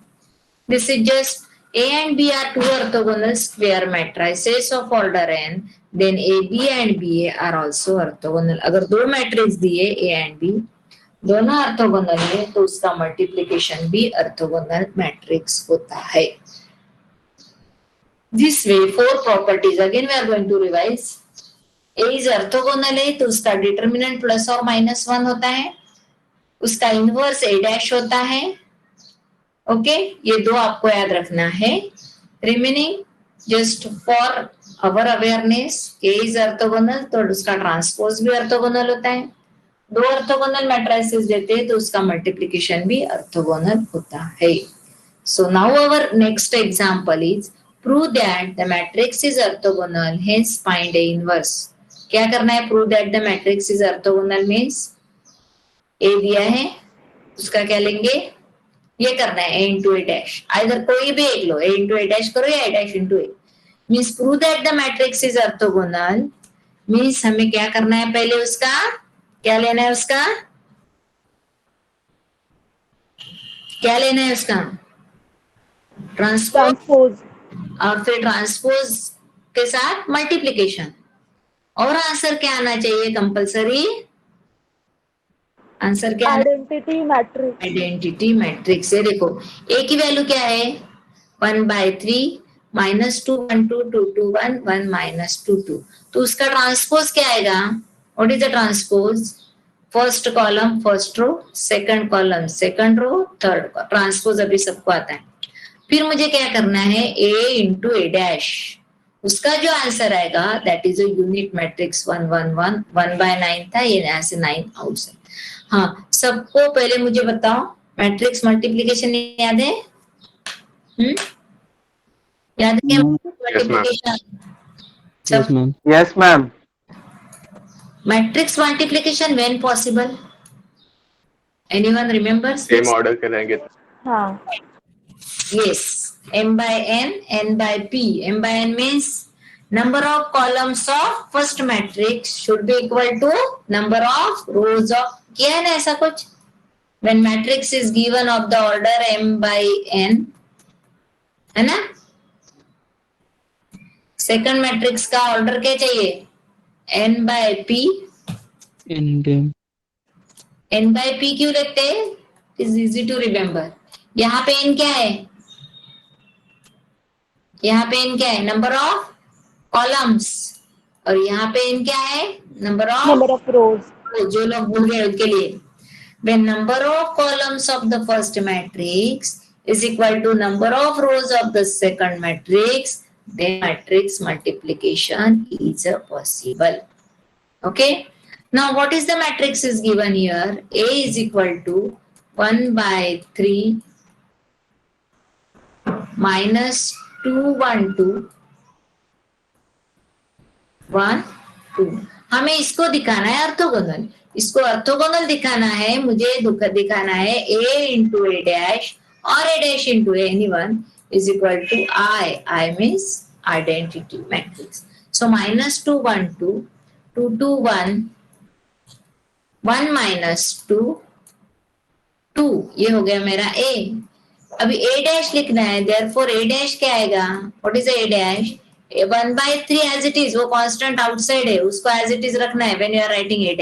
This is just A and B are two orthogonal square matrices of order n. Then AB and BA are also orthogonal. अगर दो मैट्रिक्स दिए A and B, दोनों ऑर्थोगोनल है तो उसका मल्टीप्लिकेशन भी ऑर्थोगोनल मैट्रिक्स होता है। This way, 4 properties. Again, we are going to revise. A is orthogonal है तो उसका डिटर्मिनेंट प्लस और माइनस 1 होता है, उसका इनवर्स ए डैश होता है। ओके, ये दो आपको याद रखना है। Remaining just for our awareness, A is orthogonal तो उसका ट्रांसपोज भी ऑर्थोगोनल होता है, दो ऑर्थोगोनल मैट्रिसेस देते हैं तो उसका मल्टीप्लिकेशन भी ऑर्थोगोनल होता है। So now our next example is prove that the matrix is orthogonal, hence find A inverse. क्या करना है? Prove that the matrix is orthogonal means A दिया है, उसका क्या लेंगे, ये करना है a into A dash, either कोई भी एक लो, a इंटू ए डैश करो या a dash into A, means prove that the matrix is orthogonal, means हमें क्या करना है, पहले उसका क्या लेना है, उसका क्या लेना है, उसका ट्रांसपोज,
ट्रांसपोज,
और फिर ट्रांसपोज के साथ मल्टीप्लीकेशन, और आंसर क्या आना चाहिए कंपलसरी, आंसर क्या आना,
आइडेंटिटी मैट्रिक्स,
आइडेंटिटी मैट्रिक्स है। देखो ए की वैल्यू क्या है, 1/3 -2 1 2 2 2 1 1 -2 2, तो उसका ट्रांसपोज क्या आएगा, what is the transpose, first column first row, second column second row, third transpose अभी सबको आता है। फिर मुझे क्या करना है, a इंटू ए डैश, उसका जो आंसर आएगा that is a unit matrix 1 1 1 1/9 था, ये यहाँ से 9 आउटसाइड। हाँ, सबको पहले मुझे बताओ मैट्रिक्स मल्टीप्लीकेशन याद है, याद है क्या multiplication,
yes ma'am,
yes ma'am,
matrix multiplication when possible, anyone remembers,
same order करेंगे।
हाँ,
yes, m by n by p, m by n means number of columns of first matrix should be equal to number of rows of, किया है ना ऐसा कुछ, when matrix is given of the order m by n, है ना, second matrix का order क्या चाहिए, n by p, n by p क्यों लिखते हैं, इज इजी टू रिमेम्बर, यहाँ पे n क्या है, यहाँ पे n क्या है, नंबर ऑफ कॉलम्स, और यहाँ पे n क्या है, नंबर
ऑफ रोज,
जो लोग भूल गए उनके लिए, when number of columns of the first matrix is equal to number of rows of the second matrix, then matrix multiplication is possible. Okay, now what is the matrix is given here, a is equal to 1/3 -2 1 2 1 2, हमें इसको दिखाना है orthogonal, इसको orthogonal दिखाना है, मुझे दिखाना है a इंटू ए डैश और a dash into anyone is equal to I means identity matrix, so -2 1 2 2 2 1 1 -2 2, ये हो गया मेरा a, अभी a डैश लिखना है, देयरफॉर a डैश क्या आएगा, what is a dash, 1/3 as it is, वो कांस्टेंट आउटसाइड है, उसको एज इट इज रखना है when you are writing a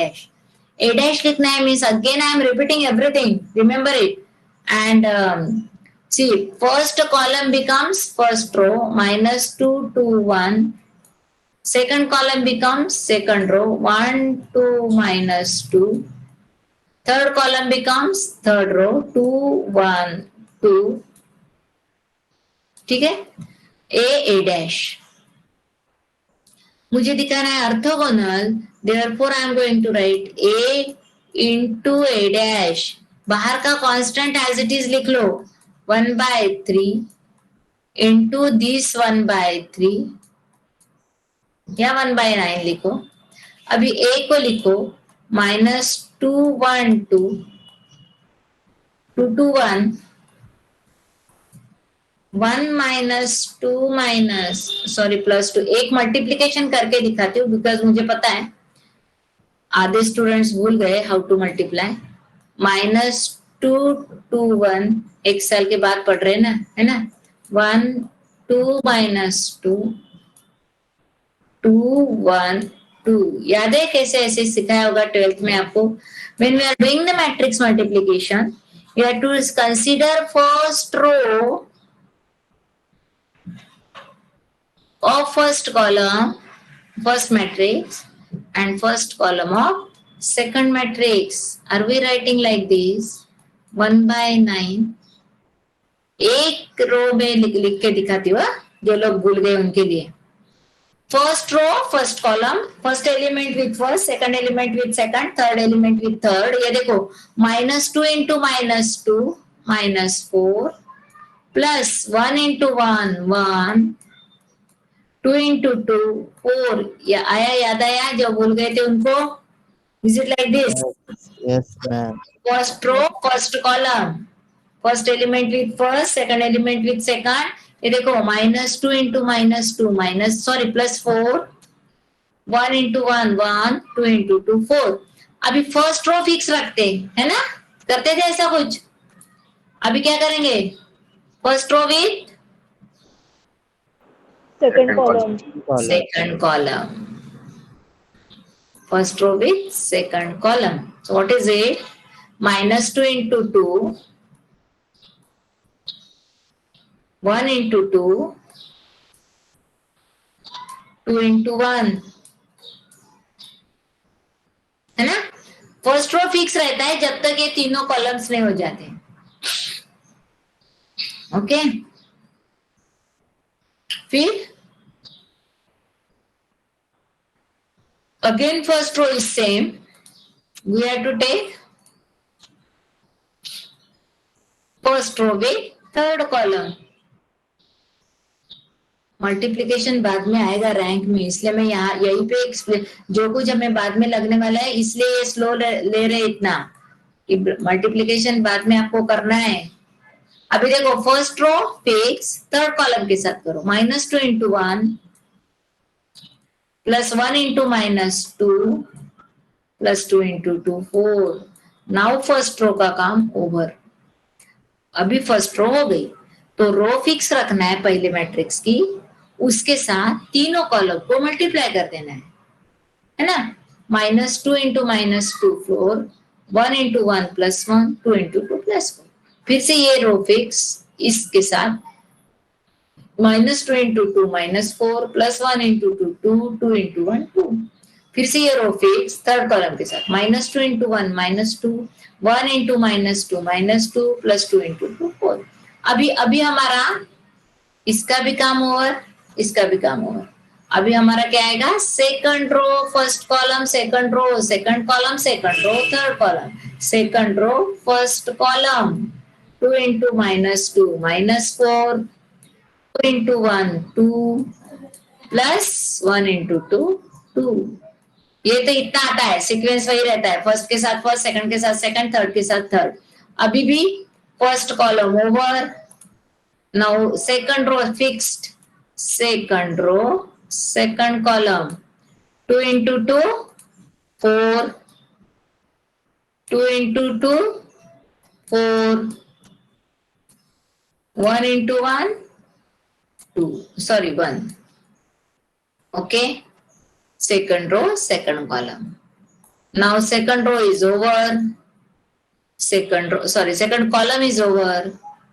dash लिखना है, means again I am repeating everything, remember it, and see first column becomes first row -2 2 1, second column becomes second row 1 2 -2, third column becomes third row 2 1 2, ठीक है, a dash, मुझे दिखाना है orthogonal, therefore I am going to write a into A dash, बाहर का constant as it is लिख लो 1/3 into this 1/3 या 1/9 लिखो, अभी a को लिखो -2 1 2 2 2 1 1 सॉरी +2, एक मल्टीप्लीकेशन करके दिखाती हूँ बिकॉज मुझे पता है आधे स्टूडेंट्स भूल गए हाउ टू मल्टीप्लाई, -2 2 1, एक साल के बाद पढ़ रहे ना, है ना, 1 2 -2 2 1 2, याद है कैसे ऐसे सिखाया होगा 12th में आपको, when we are doing the matrix multiplication you have to consider first row of first column first matrix and first column of second matrix, are we writing like this 1/9, एक रो में लिख के दिखाती हूँ, जो लोग भूल गए उनके लिए, first row first column, first element with first, second element with second, third element with third, ये देखो -2 into -2 -4 plus 1 into 1 1, 2 into 2 4, या आया, याद आया, जो भूल गए थे उनको, is it like this,
Yes, ma'am.
First row, first column. First element with first, second element with second. ये देखो -2 into -2 minus sorry +4, 1 into 1 1, 2 into 2 4. अभी फर्स्ट रो फिक्स रखते है ना, करते थे ऐसा कुछ. अभी क्या करेंगे? First row with
second column.
Column.
second column. First row with second column. So what is it? -2 into 2, 1 into 2, 2 into 1, है ना. फर्स्ट रो फिक्स रहता है जब तक ये तीनों कॉलम्स नहीं हो जाते. ओके, फिर again first row is same. We have to take first row with third column. Multiplication बाद में आएगा रैंक में, इसलिए मैं यहाँ यहीं पे एक्सप्लेन, जो कुछ हमें बाद में लगने वाला है इसलिए ये स्लो ले रहे इतना, मल्टीप्लीकेशन बाद में आपको करना है. अभी देखो first row fix, third column के साथ करो. -2 into 1 plus 1 into -2 plus 2 into 2 4. Now first row का काम ओवर. अभी फर्स्ट रो हो गई तो रो फिक्स रखना है पहले मैट्रिक्स की, उसके साथ तीनों कॉलम को मल्टीप्लाई कर देना है ना. -2 into -2 4, 1 into 1 plus 1, 2 into 2 plus 1. फिर से ये रो फिक्स इसके साथ -2 into 2 -4 plus 1 into 2 2, 2 into 1 2. फिर से ये रो फिक्स थर्ड कॉलम के साथ -2 into 1 -2, 1 into -2 -2 plus 2 into 2 4. अभी हमारा इसका भी काम ओवर, इसका भी काम ओवर. अभी हमारा क्या आएगा? Second row first column, second row second column, second row third column, second row first column, 2 into -2 -4, 2 into 1 2 plus 1 into 2 2. ये तो इतना आता है, सीक्वेंस वही रहता है, फर्स्ट के साथ फर्स्ट, सेकंड के साथ सेकंड, थर्ड के साथ थर्ड. अभी भी first column over. Now second row fixed, second row second column, 2 into 2 4, 2 into 2 4, 1 into 1 2, sorry 1. Okay, second row second column. Now second row is over, second row sorry second column is over,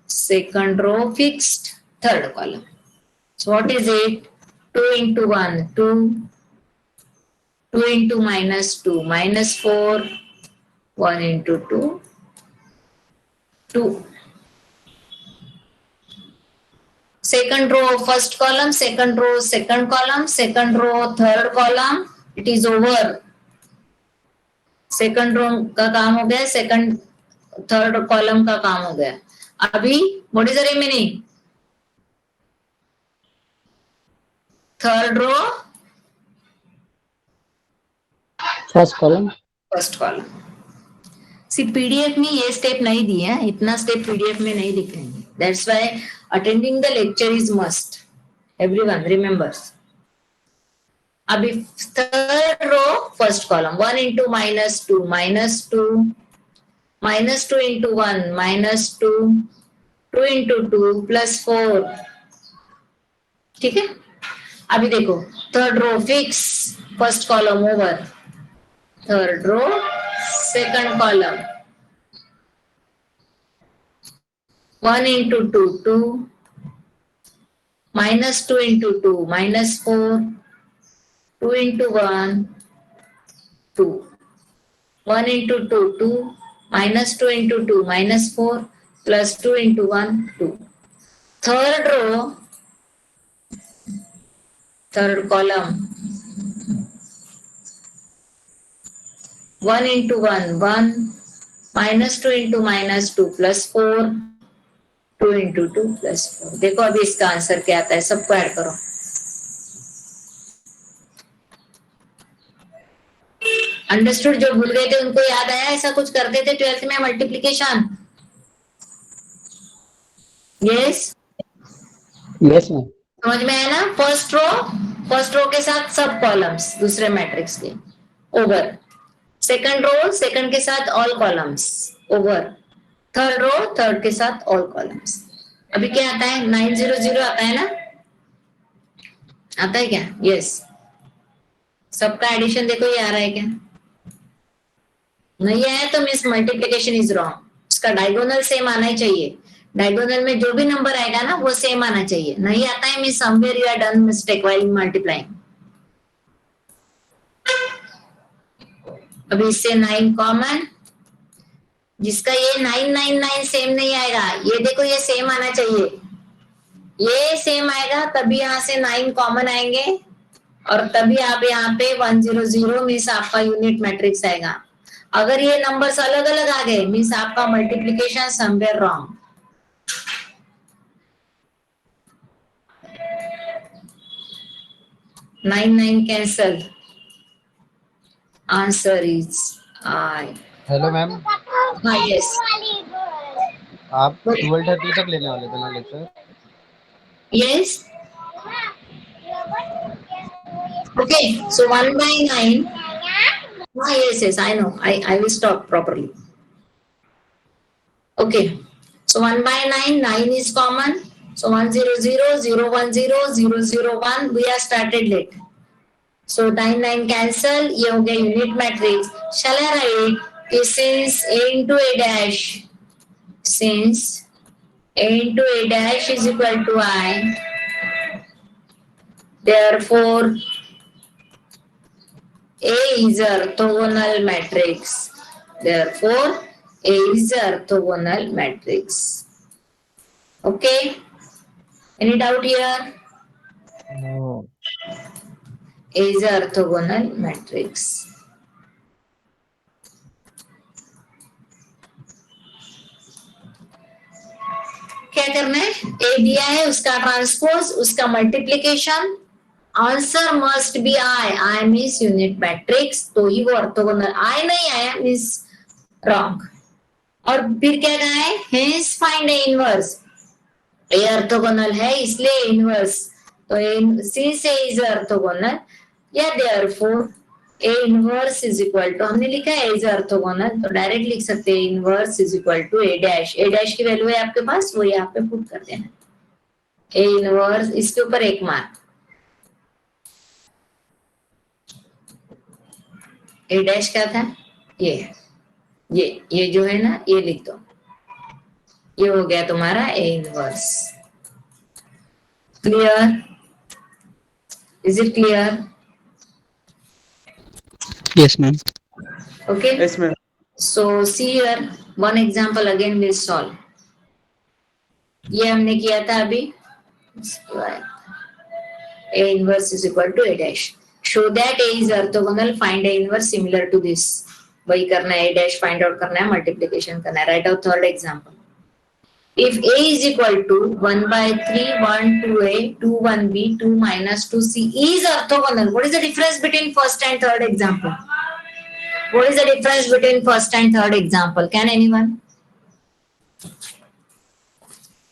second row fixed, third column. So what is it? 2 into 1 2, 2 into -2 -4, 1 into 2 2. Second row first column, second row second column, second row third column, it is over. Second row का काम हो गया, second third column का काम हो गया. अभी what is the remaining? Third row
first column,
first column. See PDF में ये स्टेप नहीं दी है, इतना स्टेप पीडीएफ में नहीं दिखेंगे. That's why attending the lecture is must. Everyone remembers. अभी third row first column, 1 into -2 -2, -2 into 1 -2, 2 into 2 plus 4. ठीक है. अभी देखो third row fix, first column over, third row second column, 1 into 2 2, -2 into 2 -4, 2 into 1 2, 1 into 2 2, -2 into 2 -4 plus 2 into 1 2. Third row third column, 1 into 1 1, -2 into -2 plus 4, 2 into 2 plus 4. देखो अभी इसका answer क्या आता है, सबको ऐड करो. अंडरस्टूड? जो भूल गए थे उनको याद आया? ऐसा कुछ करते थे 12th में मल्टीप्लीकेशन? Yes,
yes ma'am.
समझ में आया ना? फर्स्ट रो के साथ सब कॉलम्स दूसरे मैट्रिक्स के ओवर, सेकंड रो सेकंड के साथ all columns over, third row third के साथ ऑल कॉलम्स। अभी क्या आता है? 900 आता है ना? आता है क्या? यस। सबका एडिशन देखो ये आ रहा है क्या? नहीं आया तो मीन्स मल्टीप्लिकेशन इज रॉन्ग। उसका डायगोनल सेम आना ही चाहिए। डायगोनल में जो भी नंबर आएगा ना वो सेम आना चाहिए। नहीं आता है means somewhere you are done mistake while multiplying. अभी इससे 9 कॉमन, जिसका ये 999 सेम नहीं आएगा, ये देखो ये सेम आना चाहिए, ये सेम आएगा तभी यहाँ से 9 कॉमन आएंगे और तभी आप यहाँ पे 100 मीन्स आपका यूनिट मैट्रिक्स आएगा। अगर ये नंबर्स अलग अलग आ गए मीन्स आपका multiplication somewhere wrong. Nine cancel, answer is I.
Hello ma'am,
हाँ यस,
आप 12:30 तक लेने वाले थे ना lecture?
Yes, okay, so 1/9. Yes, I know. I will stop properly. Okay, so 1/9, 9 is common. So 100, 010, 001. We are started late. So 9 cancel. ये हो गया unit matrix. Shall I write since a into a dash, since a into a dash is equal to I, therefore A is orthogonal matrix. Therefore, A is orthogonal matrix. Okay? Any doubt here?
No.
A is orthogonal matrix. क्या करना है? A दिया है, उसका transpose, उसका multiplication, answer must be I means unit matrix, तो ही वो ऑर्थोगोनल। आई नहीं आया मीन्स रॉन्ग। और फिर क्या कहा है? Hence find A inverse. A orthogonal है इसलिए इनवर्स, तो सिंस ए इज ऑर्थोगोनल या therefore a inverse is equal to, हमने लिखा है ए इज ऑर्थोगोनल तो डायरेक्ट लिख सकते हैं inverse is equal to A dash. A dash की वैल्यू है आपके पास, वो यहाँ पे पुट कर देना। ए इनवर्स, इसके ऊपर 1 मार्क। ए डैश क्या था? ये जो है ना, ये लिख दो। ये हो गया तुम्हारा a inverse. Clear? Is it clear?
Yes ma'am.
Okay,
Yes, ma'am.
So see here one example again will solve. ये हमने किया था अभी, a inverse is equal to A dash. Show that A is orthogonal, find A inverse similar to this. वही करना है, A dash find out करना है, multiplication करना है। Write out third example. If A is equal to 1/3, 1 2A, 2 1B, 2 minus 2C is orthogonal. What is the difference between first and third example? What is the difference between first and third example? Can anyone?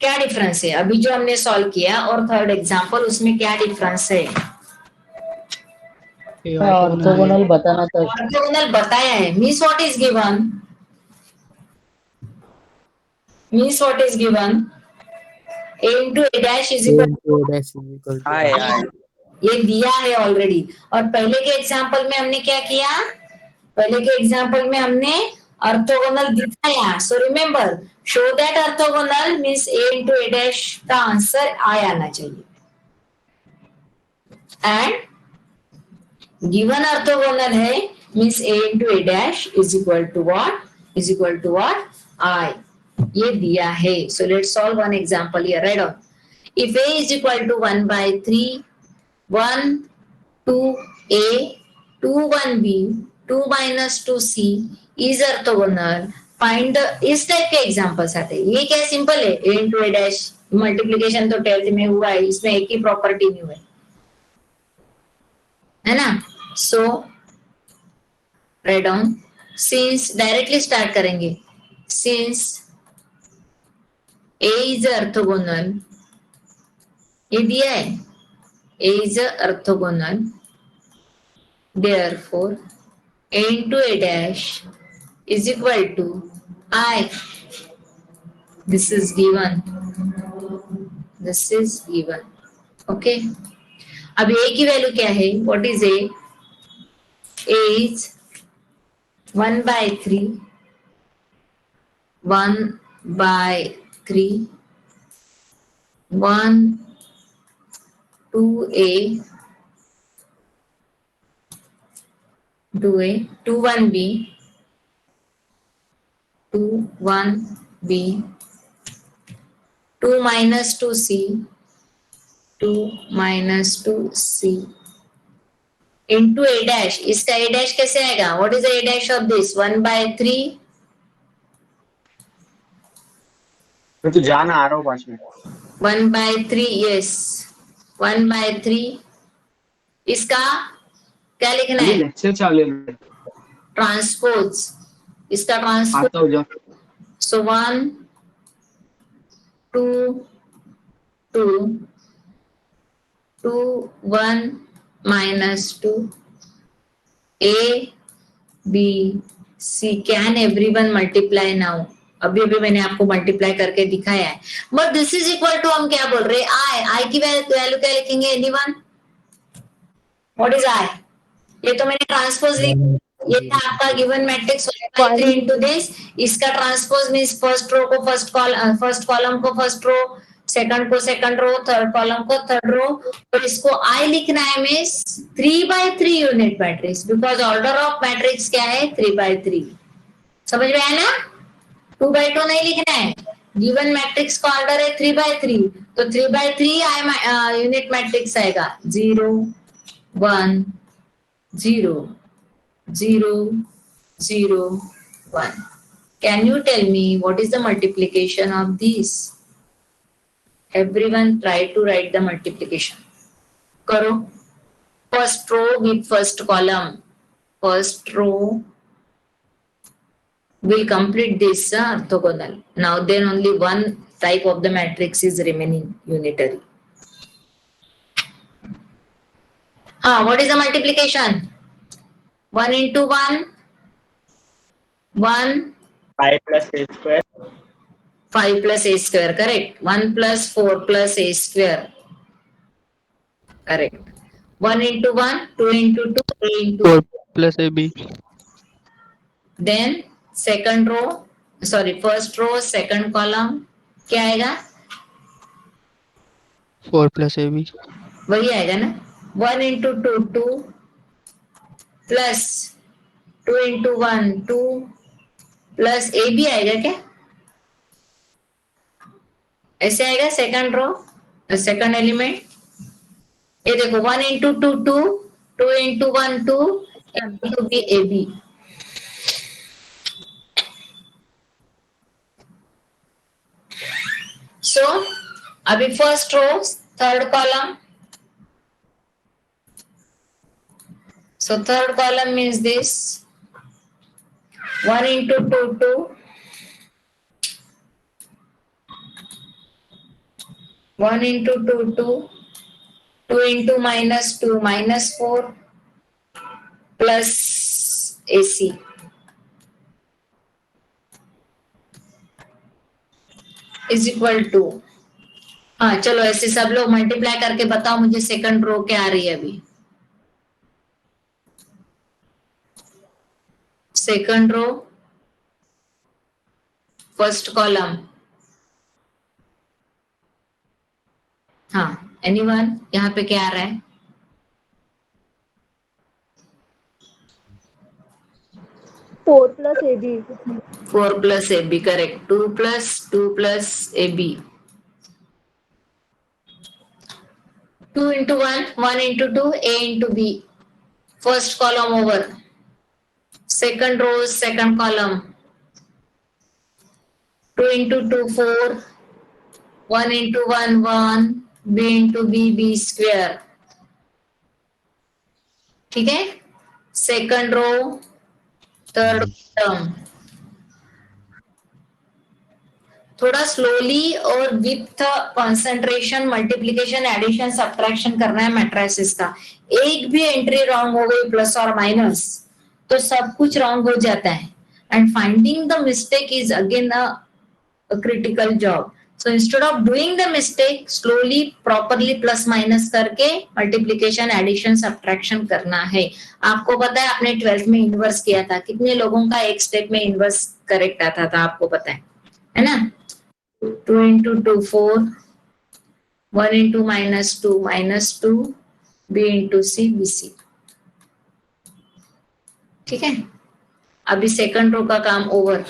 क्या difference है अभी जो हमने solve किया और third example, उसमें क्या difference है?
ऑर्थोगोनल बताना था।
ऑर्थोगोनल बताया है। Means what is given? Means what is given? a into a dash is equal to
I.
ये दिया है ऑलरेडी। और पहले के एग्जांपल में हमने क्या किया? पहले के एग्जांपल में हमने ऑर्थोगोनल दिखाया। So remember, show that orthogonal means a into a dash का आंसर I आना चाहिए। एंड गिवन ऑर्थोगोनल है means a into a dash is equal to what? Is equal to what? I. ये दिया है। So let's solve one example here. Right on. If A is equal to 1/3, 1 2A, 2 1B, 2 minus 2C is orthogonal. Find the, इस type के examples आते हैं। ये क्या simple है, A into A dash multiplication तो 12th में हुआ है, इसमें एक ही प्रॉपर्टी नहीं है ना? So write down since directly start करेंगे सिंस ए इज ऑर्थोगोनल ये दिया है ए is orthogonal therefore a into a dash is equal to I. This is given. This is given. Okay. अब a की वैल्यू क्या है? What is a? A is 1/3. 1/3. 1 2a 2a 21b 21b 2 minus 2c 2 minus 2c into a dash इसका a dash कैसे आएगा what is the a dash of this 1/3
मैं तो जाना आ रहा हूँ 5 मिनट
1/3 yes 1/3 इसका क्या लिखना है
लेक्चर चालू है
ट्रांसपोज इसका ट्रांसपोज
आता हूँ जा
so 1 2 2 2 1 minus 2 a b c can everyone multiply now अभी अभी मैंने आपको मल्टीप्लाई करके दिखाया है but this is equal to हम क्या बोल रहे हैं आई की वैल्यू क्या लिखेंगे एनीवन व्हाट इज आई ये तो मैंने ट्रांसपोज ये था आपका गिवन मैट्रिक्स 1/3 इनटू दिस इसका ट्रांसपोज मींस फर्स्ट रो को फर्स्ट कॉलम को फर्स्ट रो सेकंड को सेकंड रो थर्ड कॉलम को थर्ड रो और इसको आई लिखना है means 3/3 unit matrix because order of matrix क्या है 3/3 समझ में आया ना 2/2 नहीं लिखना है गिवन मैट्रिक्स का ऑर्डर है 3/3 तो 3/3 आई यूनिट मैट्रिक्स आएगा 0 1 0 0 0 1 can you tell me what is the multiplication of these everyone try to write the multiplication karo first row with first column first row will complete this orthogonal now then only one type of the matrix is remaining unitary what is the multiplication 1 into 1 1
5 plus a square
5 plus a square correct 1 plus 4 plus a square correct 1 into 1 2 into 2 a into
4 plus ab
then second row sorry first row second column क्या आएगा
4 plus ab
वही आएगा ना 1 into 2 2 plus 2 into 1 2 plus a भी आएगा क्या ऐसे आएगा सेकंड रो सेकंड एलिमेंट ये देखो 1 into 2 2 2 into 1 2 into b a b so अभी first row third column so third column means this 1 into 2 2 1 into 2 2 2 into minus 2 minus 4 plus AC is equal to हाँ चलो ऐसे सब लोग मल्टीप्लाई करके बताओ मुझे सेकंड रो क्या आ रही है अभी सेकंड रो फर्स्ट कॉलम हाँ एनीवन यहाँ पे क्या आ रहा है
4 plus AB
4 plus AB correct 2 plus AB 2 into 1 1 into 2 A into B first column over second row second column 2 into 2 4 1 into 1 1 B into B B square ठीक है second row third term थोड़ा slowly और with concentration multiplication addition subtraction करना है matrices का। एक भी entry wrong हो गई प्लस और माइनस तो सब कुछ रॉन्ग हो जाता है। And finding the mistake is again a critical job. So instead of doing the mistake, slowly, properly plus minus करके multiplication, addition, subtraction करना है। आपको पता है आपने 12th में इनवर्स किया था, कितने लोगों का एक स्टेप में इनवर्स करेक्ट आता था आपको पता है ना? 2 into 2 4, 1 into -2 B into C BC। ठीक है, अभी सेकंड रो का काम ओवर।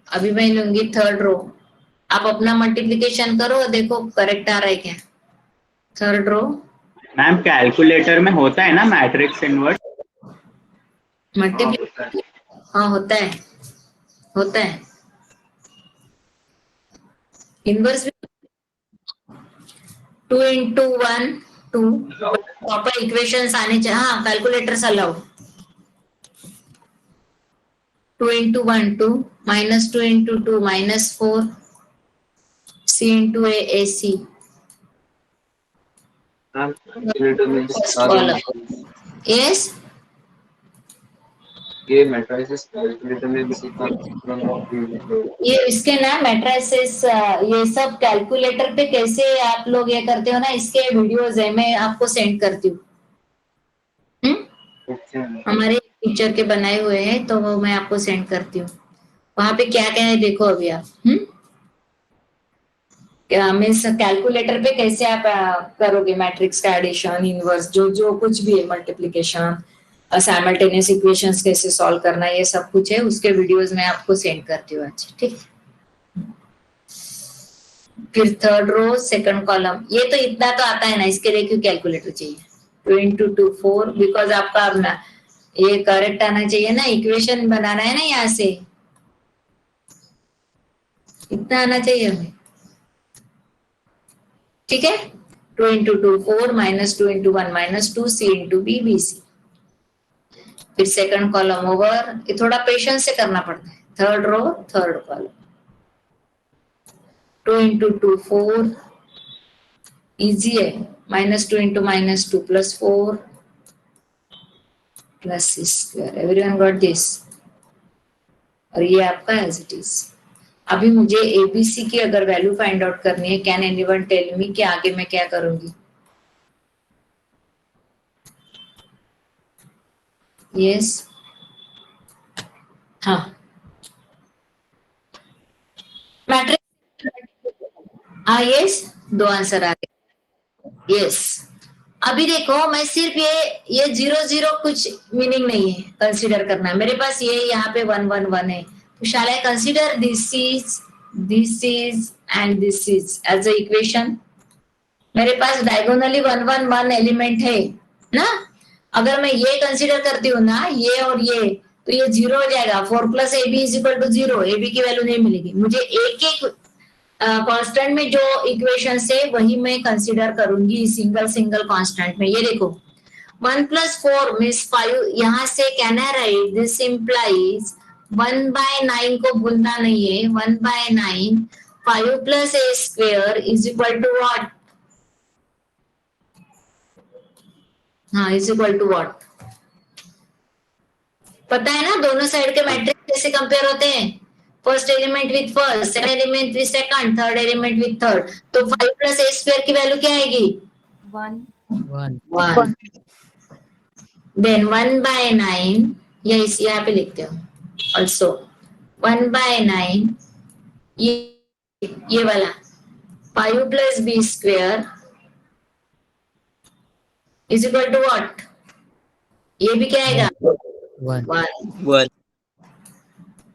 अभी मैं लूंगी थर्ड रो। आप अपना मल्टीप्लिकेशन करो, देखो करेक्ट आ रहा है क्या। थर्ड रो
मैम कैलकुलेटर में होता है ना मैट्रिक्स इनवर्स?
मल्टीप्लिकेशन, हाँ होता है इनवर्स भी। 2 into 1 2 प्रॉपर इक्वेशंस आने चाहिए। हाँ calculator allow. 2 into 1 2 -2 into 2 -4 C into A AC first column। yes
ये मैट्रिसेस कैलकुलेटर में भी सीखा।
ये इसके ना मैट्रिसेस ये सब कैलकुलेटर पे कैसे आप लोग ये करते हो ना, इसके वीडियोस है, मैं आपको सेंड करती हूँ। हमारे टीचर के बनाए हुए हैं तो वो मैं आपको सेंड करती हूँ। वहां पे क्या क्या है देखो अभी आप। क्या मीन्स कैलकुलेटर पे कैसे आप करोगे मैट्रिक्स का एडिशन, इनवर्स, जो कुछ भी है, मल्टीप्लिकेशन, साइमल्टेनियस इक्वेशंस कैसे सॉल्व करना, ये सब कुछ है, उसके वीडियोस मैं आपको सेंड करती हूँ आज। ठीक है, फिर थर्ड रो सेकंड कॉलम, ये तो इतना तो आता है ना, इसके लिए क्यों कैलकुलेटर चाहिए। 2 into 2 4 बिकॉज आपका ये करेक्ट आना चाहिए ना, इक्वेशन बनाना है ना, यहाँ से इतना आना चाहिए हमें। ठीक है, 2 into 2 4 -2 into 1 -2 C into B BC। फिर सेकंड कॉलम ओवर, ये थोड़ा पेशेंस से करना पड़ता है। Third row third column 2 into 2 4 easy है, -2 into -2 +4 plus C square। Everyone got this? और ये आपका एज इट इज। अभी मुझे एबीसी की अगर वैल्यू फाइंड आउट करनी है, कैन एनीवन टेल मी कि आगे मैं क्या करूंगी? यस हाँ मैट्रिक्स, हाँ यस, दो आंसर आ गए। यस अभी देखो, मैं सिर्फ ये 0 0 कुछ मीनिंग नहीं है कंसीडर करना। मेरे पास ये यहाँ पे 1 1 1 है, तो shall I consider this is and this is as a equation. मेरे पास डायगोनली 1 1 1 एलिमेंट है ना। अगर मैं ये कंसीडर करती हूँ ना, ये और ये, तो ये 0 हो जाएगा। 4 + AB = 0, AB की वैल्यू नहीं मिलेगी मुझे। एक एक कांस्टेंट में जो इक्वेशन है वही मैं कंसीडर करूंगी सिंगल कांस्टेंट में। ये देखो 1 + 4 मीन्स 5, यहाँ से can I right this implies 1/9 को भूलना नहीं है। 1/9 5 + A² = what? हाँ = what? पता है ना, दोनों साइड के मैट्रिक्स कैसे कंपेयर होते हैं? First element with first, second element with second, third element with third. तो 5 + A² की वैल्यू क्या आएगी?
1
1। देन 1/9, या इस यहाँ पे लिखते हो ऑल्सो 1/9, ये वाला 5 + B² = what? ये भी क्या आएगा? 1।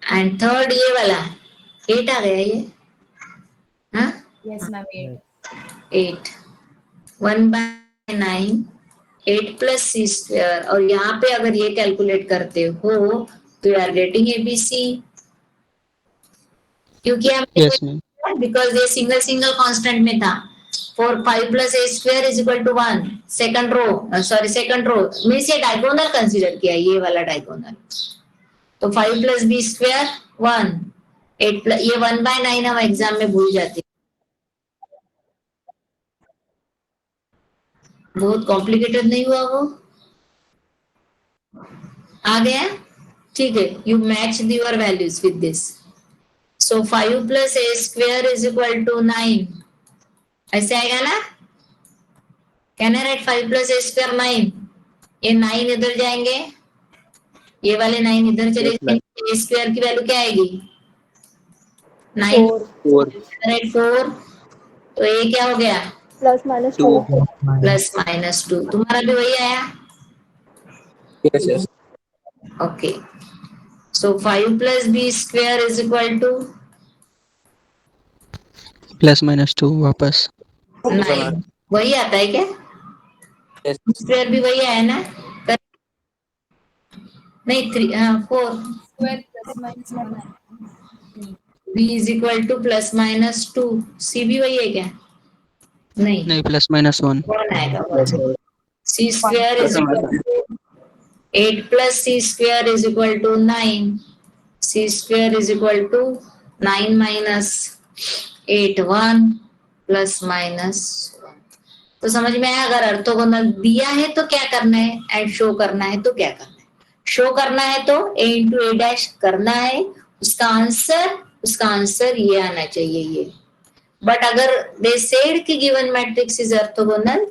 एंड थर्ड ये वाला 8 आ गया ये, हाँ
yes ma'am 8
8। 1/9 8 + C², और यहाँ पे अगर ये कैलकुलेट करते हो तो यू आर गेटिंग एबीसी, क्योंकि हम बिकॉज ये सिंगल कांस्टेंट में था। 4 5 plus a square is equal to 1. Second row means ये डायगोनल कंसीडर किया, ये वाला डायगोनल. तो 5 प्लस बी स्क्वायर 1, 8 प्लस ये 1/9 हम एग्जाम में भूल जाते हैं. बहुत कॉम्प्लिकेटेड नहीं हुआ वो? आ गया? ठीक है, you match your values with this. So 5 plus a square is equal to 9. ऐसे आएगा ना? Can I write 5 plus a square 9? ये 9 इधर जाएंगे, ये वाले 9 इधर चले जाएंगे. ए स्क्वायर की वैल्यू क्या आएगी? 9 राइट 4. तो ये क्या हो गया?
Plus minus 2.
Plus minus 2. तुम्हारा भी वही आया? Okay. So 5 plus b square is equal to
plus minus 2 वापस
9. वही आता है क्या? स्क्वायर भी वही आया ना? नहीं 3 4.
Square plus minus 1.
b is equal to plus minus 2. सी भी वही है क्या? नहीं
प्लस माइनस 1
कौन आएगा? C square is equal to 8 plus C square is equal to 9. C square is equal to 9 minus 8 1 plus minus 1. तो समझ में आया? अगर ऑर्थोगोनल दिया है तो क्या करना है, एंड शो करना है तो क्या करना है? शो करना है तो a इंटू ए डैश करना है. उसका आंसर ये आना चाहिए ये. बट अगर दे सेड कि गिवन मैट्रिक्स इज ऑर्थोगोनल,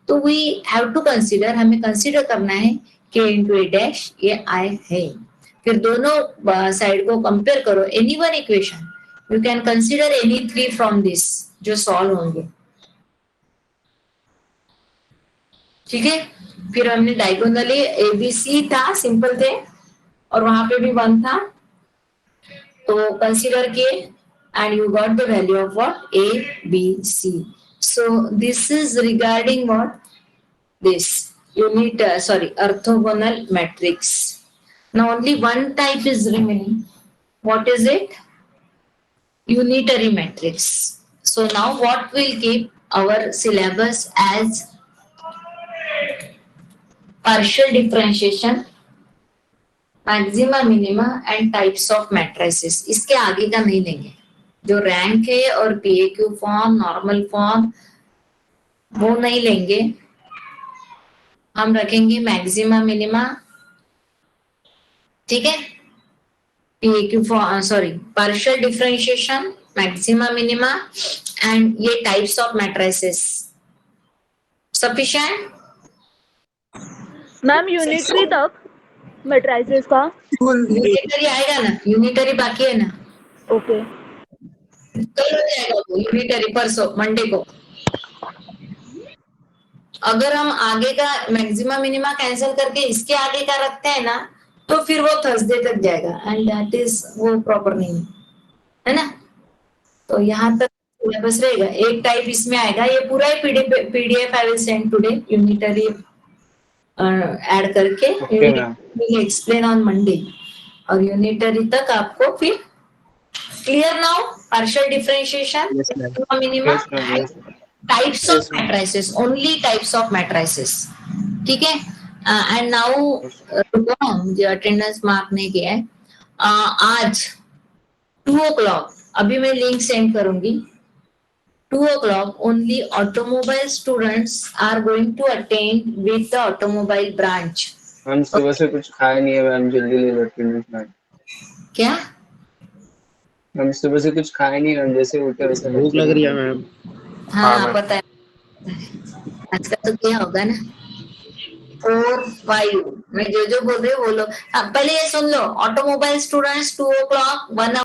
तो वी हैव टू कंसीडर, हमें कंसीडर करना है कि a इंटू ए डैश ये आए है. फिर दोनों साइड को कंपेयर करो. Any one equation you can consider any 3 from this जो सॉल्व होंगे. ठीक है. फिर हमने डायगोनली एबीसी था, सिंपल थे, और वहां पे भी 1 था, तो कंसीडर किए and you got the value of what? A b c. So this is regarding what? This unit orthogonal matrix. Now only one type is remaining. What is it? Unitary matrix. So now what will keep our syllabus as partial differentiation, maxima, minima and types of matrices. इसके आगे का नहीं लेंगे. जो rank है और PAQ form, normal form, वो नहीं लेंगे. हम रखेंगे मैक्सिमा मिनिमा. ठीक है. PAQ form partial differentiation, maxima minima and ये types of matrices. Sufficient?
Ma'am unitary तक मैट्रिसेस का
यूनिटरी आएगा ना? यूनिटरी बाकी है ना?
ओके.
कल हो जाएगा वो यूनिटरी, परसों मंडे को. अगर हम आगे का मैक्सिमा मिनिमा कैंसिल करके इसके आगे का रखते हैं ना, तो फिर वो थर्सडे तक जाएगा, एंड दैट इज वो प्रॉपर नहीं है ना. तो यहाँ तक सिलेबस रहेगा. एक टाइप इसमें आएगा, ये पूरा ही PDF I will send today, unitary add करके विल एक्सप्लेन ऑन मंडे. और यूनिटरी तक आपको फिर clear now? Partial differentiation, minima, types of matrices, only types of matrices. ठीक है. एंड नाउ जो अटेंडेंस मार्क नहीं किया है, आज 2 o'clock, अभी मैं लिंक सेंड करूंगी. 2 o'clock only automobile students are going to attend with the automobile branch.
हम सुबह से कुछ खाए नहीं है मैम, जल्दी ले लो अटेंडेंस मैम.
क्या?
हम सुबह से कुछ खाए नहीं मैम, जैसे उठे वैसे
भूख लग रही है मैम.
हाँ पता है, आज का तो क्या होगा ना. 4 5 मैं जो बोल रही हूँ बोलो. पहले ये सुन लो. Automobile students 2 o'clock 1 hour